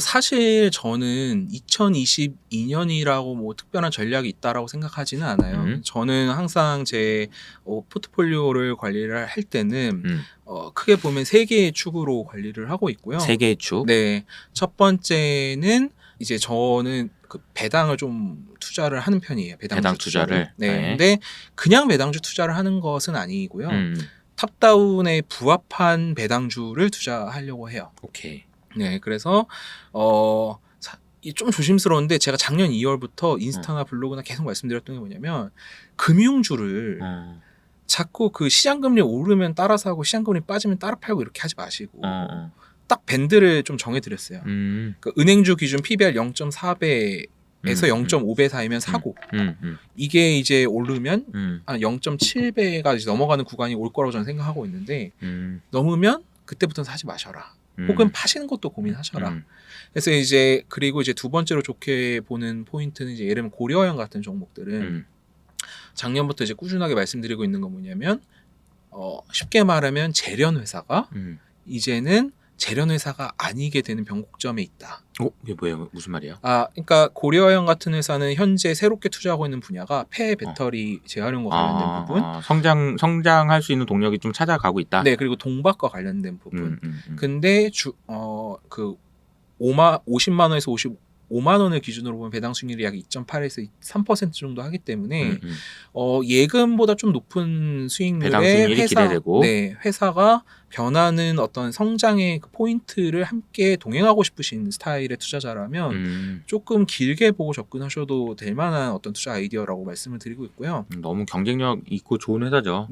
사실 저는 2022년이라고 뭐 특별한 전략이 있다라고 생각하지는 않아요. 저는 항상 제 포트폴리오를 관리를 할 때는 크게 보면 3개의 축으로 관리를 하고 있고요. 3개의 축? 네. 첫 번째는 이제 저는 그 배당을 좀 투자를 하는 편이에요. 배당 투자를. 근데 그냥 배당주 투자를 하는 것은 아니고요. 탑다운에 부합한 배당주를 투자하려고 해요. 오케이. 그래서 좀 조심스러운데 제가 작년 2월부터 인스타나 블로그나 계속 말씀드렸던 게 뭐냐면 금융주를 자꾸 그 시장금리 오르면 따라 사고 시장금리 빠지면 따라 팔고 이렇게 하지 마시고 딱 밴드를 좀 정해드렸어요. 그 은행주 기준 PBR 0.4배에서 0.5배 사이면 사고 이게 이제 오르면 한 0.7배가 이제 넘어가는 구간이 올 거라고 저는 생각하고 있는데 넘으면 그때부터는 사지 마셔라. 혹은 파시는 것도 고민하셔라. 그래서 이제 그리고 이제 두 번째로 좋게 보는 포인트는 이제 예를 들면 고려형 같은 종목들은 작년부터 이제 꾸준하게 말씀드리고 있는 건 뭐냐면 쉽게 말하면 재련 회사가 이제는 재련 회사가 아니게 되는 변곡점에 있다. 이게 뭐예요? 무슨 말이야? 그러니까 고려형 같은 회사는 현재 새롭게 투자하고 있는 분야가 폐 배터리 재활용과 관련된 부분, 성장할 수 있는 동력이 좀 찾아가고 있다. 네, 그리고 동박과 관련된 부분. 근데 그 50만 원에서 55만 원을 기준으로 보면 배당 수익률이 약 2.8에서 3% 정도 하기 때문에 예금보다 좀 높은 수익률의 기대되고 회사가 변하는 어떤 성장의 그 포인트를 함께 동행하고 싶으신 스타일의 투자자라면 조금 길게 보고 접근하셔도 될 만한 어떤 투자 아이디어라고 말씀을 드리고 있고요. 너무 경쟁력 있고 좋은 회사죠.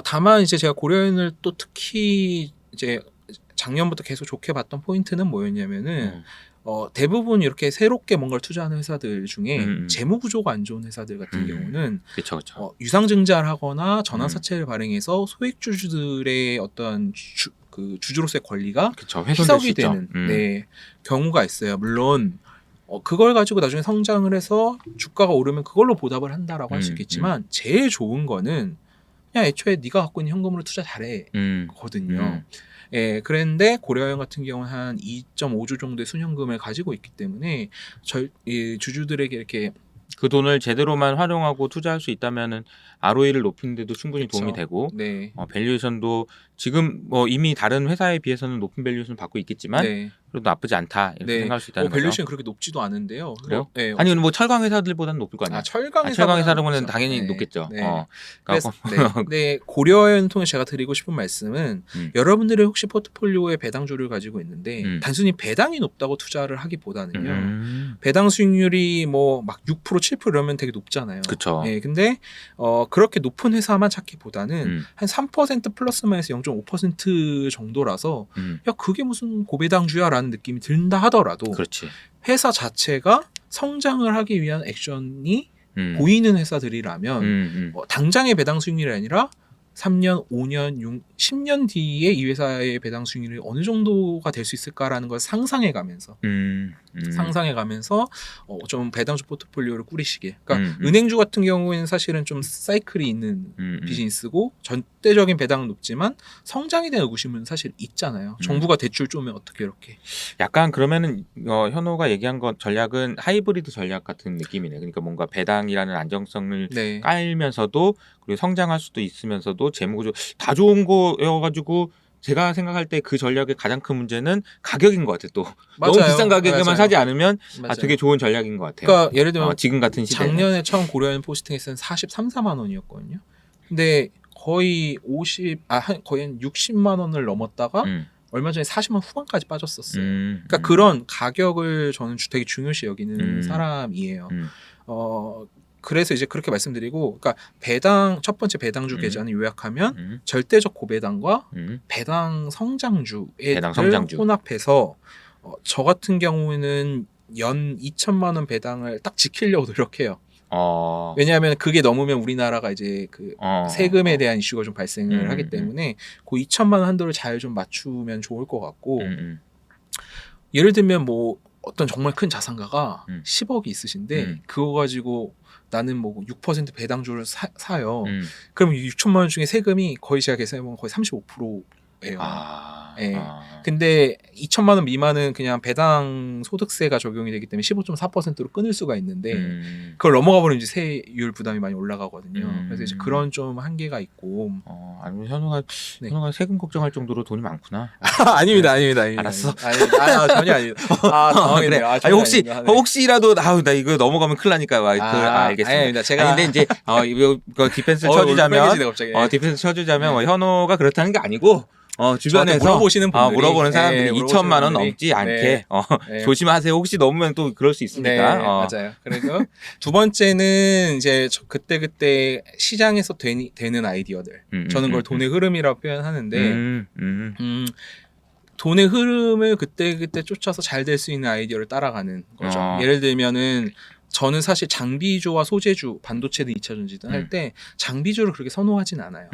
다만 이제 제가 고려인을 또 특히 이제 작년부터 계속 좋게 봤던 포인트는 뭐였냐면은 대부분 이렇게 새롭게 뭔가를 투자하는 회사들 중에 재무 구조가 안 좋은 회사들 같은 경우는 유상증자를 하거나 전환사채를 발행해서 소액주주들의 어떤 주주로서의 권리가 희석이 되는 경우가 있어요. 물론 그걸 가지고 나중에 성장을 해서 주가가 오르면 그걸로 보답을 한다라고 할 수 있겠지만 제일 좋은 거는 그냥 애초에 네가 갖고 있는 현금으로 투자 잘해 거든요. 그런데 고려형 같은 경우는 한 2.5조 정도의 순현금을 가지고 있기 때문에 주주들에게 이렇게 그 돈을 제대로만 활용하고 투자할 수 있다면은 ROE를 높이는 데도 충분히 도움이 그쵸. 되고 네. 밸류에이션도 지금 뭐 이미 다른 회사에 비해서는 높은 밸류에이션을 받고 있겠지만 네. 그래도 나쁘지 않다 이렇게 네. 생각할 수 있다는 거죠. 밸류에이션 그렇게 높지도 않은데요. 그래요? 네. 아니 뭐 철강 회사들보다는 높을 거 아니야. 철강 철강 회사는 높죠. 당연히 네. 높겠죠. 네. 그러니까 그래서 네. 고려연 통해 제가 드리고 싶은 말씀은 여러분들이 혹시 포트폴리오에 배당주를 가지고 있는데 단순히 배당이 높다고 투자를 하기보다는요. 배당 수익률이 뭐 막 6% 7% 이러면 되게 높잖아요. 그렇죠. 네. 근데 그렇게 높은 회사만 찾기보다는 한 3% 플러스 마이너스 0.5% 정도라서 야 그게 무슨 고배당주야라는 느낌이 든다 하더라도 그렇지. 회사 자체가 성장을 하기 위한 액션이 보이는 회사들이라면 당장의 배당 수익률이 아니라 3년, 5년, 10년 뒤에 이 회사의 배당 수익률이 어느 정도가 될 수 있을까라는 걸 상상해가면서 좀 배당주 포트폴리오를 꾸리시게. 그러니까 은행주 같은 경우에는 사실은 좀 사이클이 있는 비즈니스고 전대적인 배당은 높지만 성장에 대한 의구심은 사실 있잖아요. 정부가 대출 쪼면 어떻게 이렇게. 약간 그러면은 현호가 얘기한 것 전략은 하이브리드 전략 같은 느낌이네. 그러니까 뭔가 배당이라는 안정성을 네. 깔면서도 그리고 성장할 수도 있으면서도 재무구조 다 좋은 거여가지고 제가 생각할 때 그 전략의 가장 큰 문제는 가격인 것 같아요. 또 너무 맞아요. 비싼 가격에만 맞아요. 사지 않으면 맞아요. 되게 좋은 전략인 것 같아요. 그러니까 예를 들면 지금 같은 시대에 작년에 처음 고려연 포스팅했을 때는 43, 4만 원이었거든요. 근데 거의 거의 한 60만 원을 넘었다가 얼마 전에 40만 후반까지 빠졌었어요. 그러니까 그런 가격을 저는 되게 중요시 여기는 사람이에요. 그래서 이제 그렇게 말씀드리고, 그러니까 첫 번째 배당주 계좌는 요약하면 절대적 고배당과 배당 성장주를 혼합해서 저 같은 경우에는 연 2천만 원 배당을 딱 지키려고 노력해요. 왜냐하면 그게 넘으면 우리나라가 이제 그 세금에 대한 이슈가 좀 발생을 하기 때문에 그 2천만 원 한도를 잘 좀 맞추면 좋을 것 같고 예를 들면 뭐 어떤 정말 큰 자산가가 10억이 있으신데 그거 가지고 나는 뭐 6% 배당주를 사요. 그럼 6천만 원 중에 세금이 거의 제가 계산해보면 거의 35%예요. 네. 근데 2천만 원 미만은 그냥 배당 소득세가 적용이 되기 때문에 15.4%로 끊을 수가 있는데 그걸 넘어가 버리면 이제 세율 부담이 많이 올라가거든요. 그래서 이제 그런 좀 한계가 있고. 아니면 현우가 세금 걱정할 정도로 돈이 많구나. 아닙니다. 알았어. 전혀 아닙니다. 그래. 아니 혹시라도 나 이거 넘어가면 큰일 나니까 알겠습니다. 아닙니다. 제가 근데 이제 이거 디펜스를 쳐주자면 디펜스 쳐주자면 현우가 그렇다는 게 아니고. 주변에서 물어보는 사람들이 2천만 원 넘지 않게 조심하세요. 혹시 넘으면 또 그럴 수 있으니까. 네, 맞아요. 그리고 두 번째는 이제 그때 시장에서 되는 아이디어들. 저는 그걸 돈의 흐름이라고 표현하는데 돈의 흐름을 그때 쫓아서 잘 될 수 있는 아이디어를 따라가는 거죠. 예를 들면은 저는 사실 장비주와 소재주, 반도체든 2차 전지든 할 때 장비주를 그렇게 선호하진 않아요.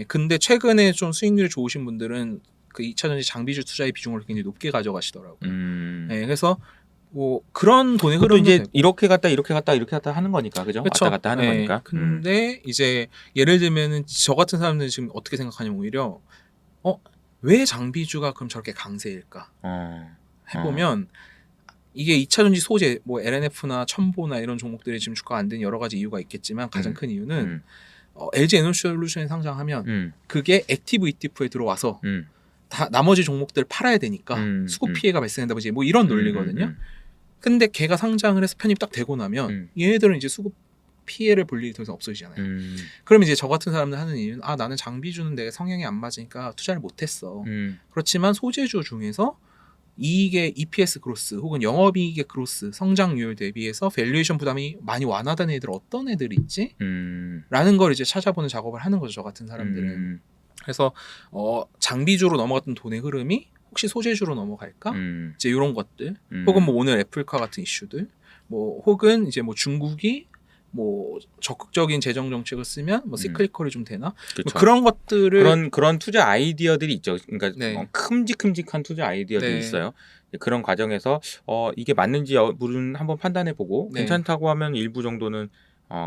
근데 최근에 좀 수익률이 좋으신 분들은 그 2차 전지 장비주 투자의 비중을 굉장히 높게 가져가시더라고요. 그래서 뭐 그런 돈의 흐름도 이제 되고. 이렇게 갔다 하는 거니까, 그죠? 그쵸? 왔다 갔다 하는 거니까. 근데 이제 예를 들면은 저 같은 사람들은 지금 어떻게 생각하냐면 오히려 왜 장비주가 그럼 저렇게 강세일까? 해보면. 이게 2차 전지 소재, 뭐 LNF나 첨보나 이런 종목들이 지금 주가가 안 된 여러 가지 이유가 있겠지만 가장 큰 이유는 LG 에너지솔루션이 상장하면 그게 액티브 ETF에 들어와서 다 나머지 종목들 팔아야 되니까 수급 피해가 발생한다든지 뭐 이런 논리거든요. 근데 걔가 상장을 해서 편입 딱 되고 나면 얘네들은 이제 수급 피해를 볼 일이 더 이상 없어지잖아요. 그럼 이제 저 같은 사람들 하는 이유는 나는 장비주는 내가 성향이 안 맞으니까 투자를 못했어. 그렇지만 소재주 중에서 이익의 EPS 그로스 혹은 영업이익의 그로스 성장률 대비해서 밸류에이션 부담이 많이 완화된 애들 어떤 애들이 있지? 라는 걸 이제 찾아보는 작업을 하는 거죠. 저 같은 사람들은. 그래서 장비주로 넘어갔던 돈의 흐름이 혹시 소재주로 넘어갈까? 이제 이런 것들 혹은 뭐 오늘 애플카 같은 이슈들 뭐 혹은 이제 뭐 중국이 뭐 적극적인 재정 정책을 쓰면 뭐 시클리컬이 좀 되나? 뭐 그런 것들을 그런 투자 아이디어들이 있죠. 그러니까 큼직큼직한 투자 아이디어들이 있어요. 그런 과정에서 이게 맞는지 여부는 한번 판단해보고 괜찮다고 하면 일부 정도는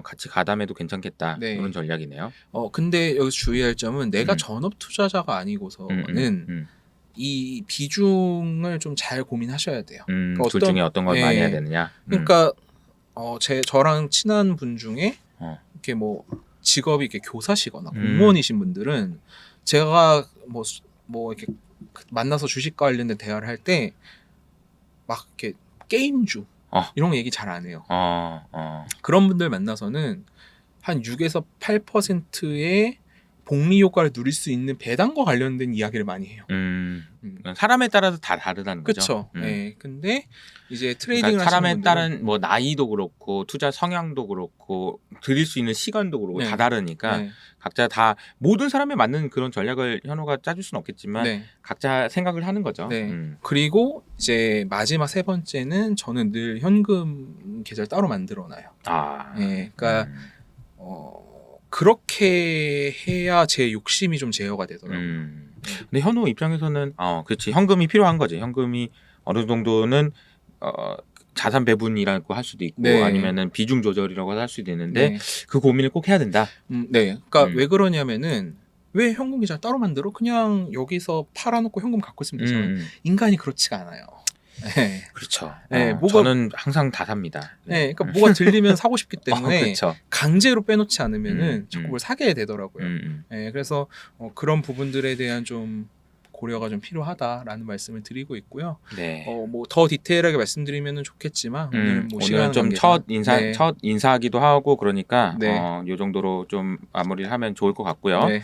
같이 가담해도 괜찮겠다. 그런 전략이네요. 근데 여기서 주의할 점은 내가 전업 투자자가 아니고서는 이 비중을 좀 잘 고민하셔야 돼요. 둘 중에 어떤 걸 많이 해야 되느냐. 그러니까 저랑 친한 분 중에 이렇게 뭐 직업이 이렇게 교사시거나 공무원이신 분들은 제가 뭐 이렇게 만나서 주식 관련된 대화를 할 때 막 이렇게 게임주 이런 거 얘기 잘 안 해요. 그런 분들 만나서는 한 6에서 8%의 복리 효과를 누릴 수 있는 배당과 관련된 이야기를 많이 해요. 사람에 따라서 다 다르다는 거죠. 그렇죠. 네. 근데 이제 트레이딩을 그러니까 사람에 하시는 따른 뭐 나이도 그렇고 투자 성향도 그렇고 들일 수 있는 시간도 그렇고 네. 다 다르니까 네. 각자 다 모든 사람에 맞는 그런 전략을 현호가 짜줄 수는 없겠지만 네. 각자 생각을 하는 거죠. 네. 그리고 이제 마지막 세 번째는 저는 늘 현금 계좌를 따로 만들어놔요. 네. 그러니까 그렇게 해야 제 욕심이 좀 제어가 되더라고요. 근데 현호 입장에서는 그렇지 현금이 필요한 거지. 현금이 어느 정도는 자산 배분이라고 할 수도 있고 네. 아니면은 비중 조절이라고 할 수도 있는데 네. 그 고민을 꼭 해야 된다. 네. 그러니까 왜 그러냐면은 왜 현금 계좌 따로 만들어? 그냥 여기서 팔아놓고 현금 갖고 있으면 되잖아요. 인간이 그렇지가 않아요. 네. 그렇죠. 네, 저는 항상 다 삽니다. 네, 그러니까 뭐가 들리면 사고 싶기 때문에 그렇죠. 강제로 빼놓지 않으면은 자꾸 그걸 사게 되더라고요. 네, 그래서 그런 부분들에 대한 좀 고려가 좀 필요하다라는 말씀을 드리고 있고요. 네. 뭐 더 디테일하게 말씀드리면은 좋겠지만 오늘 뭐 오늘은 좀 첫 인사하기도 하고 그러니까 요 정도로 좀 마무리를 하면 좋을 것 같고요. 네.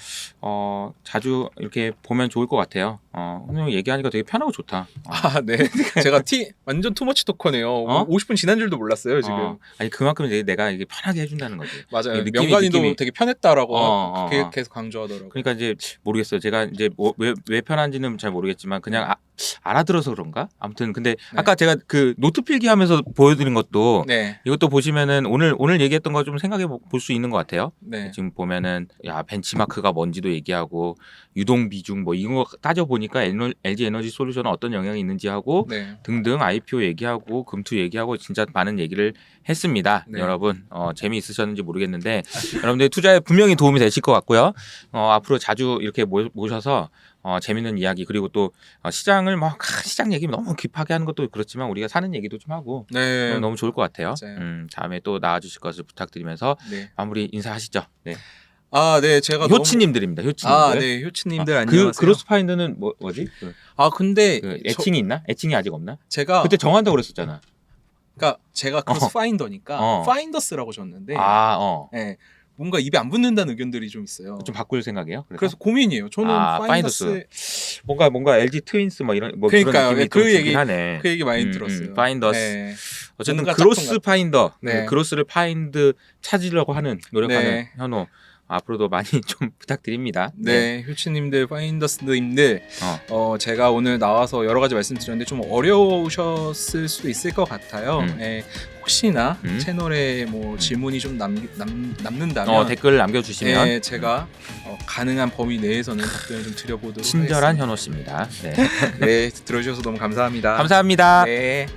자주 이렇게 보면 좋을 것 같아요. 오늘 얘기하니까 되게 편하고 좋다. 네. 제가 완전 투머치 토커네요. 50분 지난 줄도 몰랐어요, 지금. 아니 그만큼 내가 이게 편하게 해준다는 거지. 맞아요. 명관이도 되게 편했다라고 계속 강조하더라고요. 그러니까 이제 모르겠어요. 제가 이제 왜 편한지는 잘 모르겠지만 그냥 알아들어서 그런가? 아무튼 근데 아까 제가 그 노트 필기하면서 보여드린 것도 이것도 보시면은 오늘 얘기했던 거 좀 생각해 볼 수 있는 것 같아요. 지금 보면은 벤치마크가 뭔지도 얘기하고 유동 비중 뭐 이런 거 따져 보니까 LG 에너지 솔루션은 어떤 영향이 있는지 하고 등등 IPO 얘기하고 금투 얘기하고 진짜 많은 얘기를 했습니다. 여러분 재미있으셨는지 모르겠는데 여러분들 투자에 분명히 도움이 되실 것 같고요. 앞으로 자주 이렇게 모셔서 재밌는 이야기 그리고 또 시장을 시장 얘기 너무 깊하게 하는 것도 그렇지만 우리가 사는 얘기도 좀 하고 너무 좋을 것 같아요. 다음에 또 나와주실 것을 부탁드리면서 마무리 인사하시죠. 네. 네, 제가 효치님들입니다. 효치님들. 네, 효치님들 안녕하세요. 그로스파인더는 뭐지? 근데 애칭이 있나? 애칭이 아직 없나? 제가 그때 정한다고 그랬었잖아. 그러니까 제가 크로스파인더니까 파인더스라고 줬는데 네, 뭔가 입에 안 붙는다는 의견들이 좀 있어요. 좀 바꿀 생각이에요? 그래서 고민이에요. 저는 파인더스 뭔가 LG 트윈스 이런 그러니까요. 그런 그 얘기 많이 그 들었어요. 파인더스. 어쨌든 크로스 파인더, 크로스를 파인드 찾으려고 하는 노력하는 현호. 앞으로도 많이 좀 부탁드립니다. 네, 효치님들, 파인더스님들, 제가 오늘 나와서 여러 가지 말씀드렸는데 좀 어려우셨을 수도 있을 것 같아요. 혹시나 채널에 뭐 질문이 좀 남는다면 댓글을 남겨주시면 제가 가능한 범위 내에서는 답변을 좀 드려보도록 친절한 하겠습니다. 현호 씨입니다. 네, 들어주셔서 너무 감사합니다. 감사합니다. 네.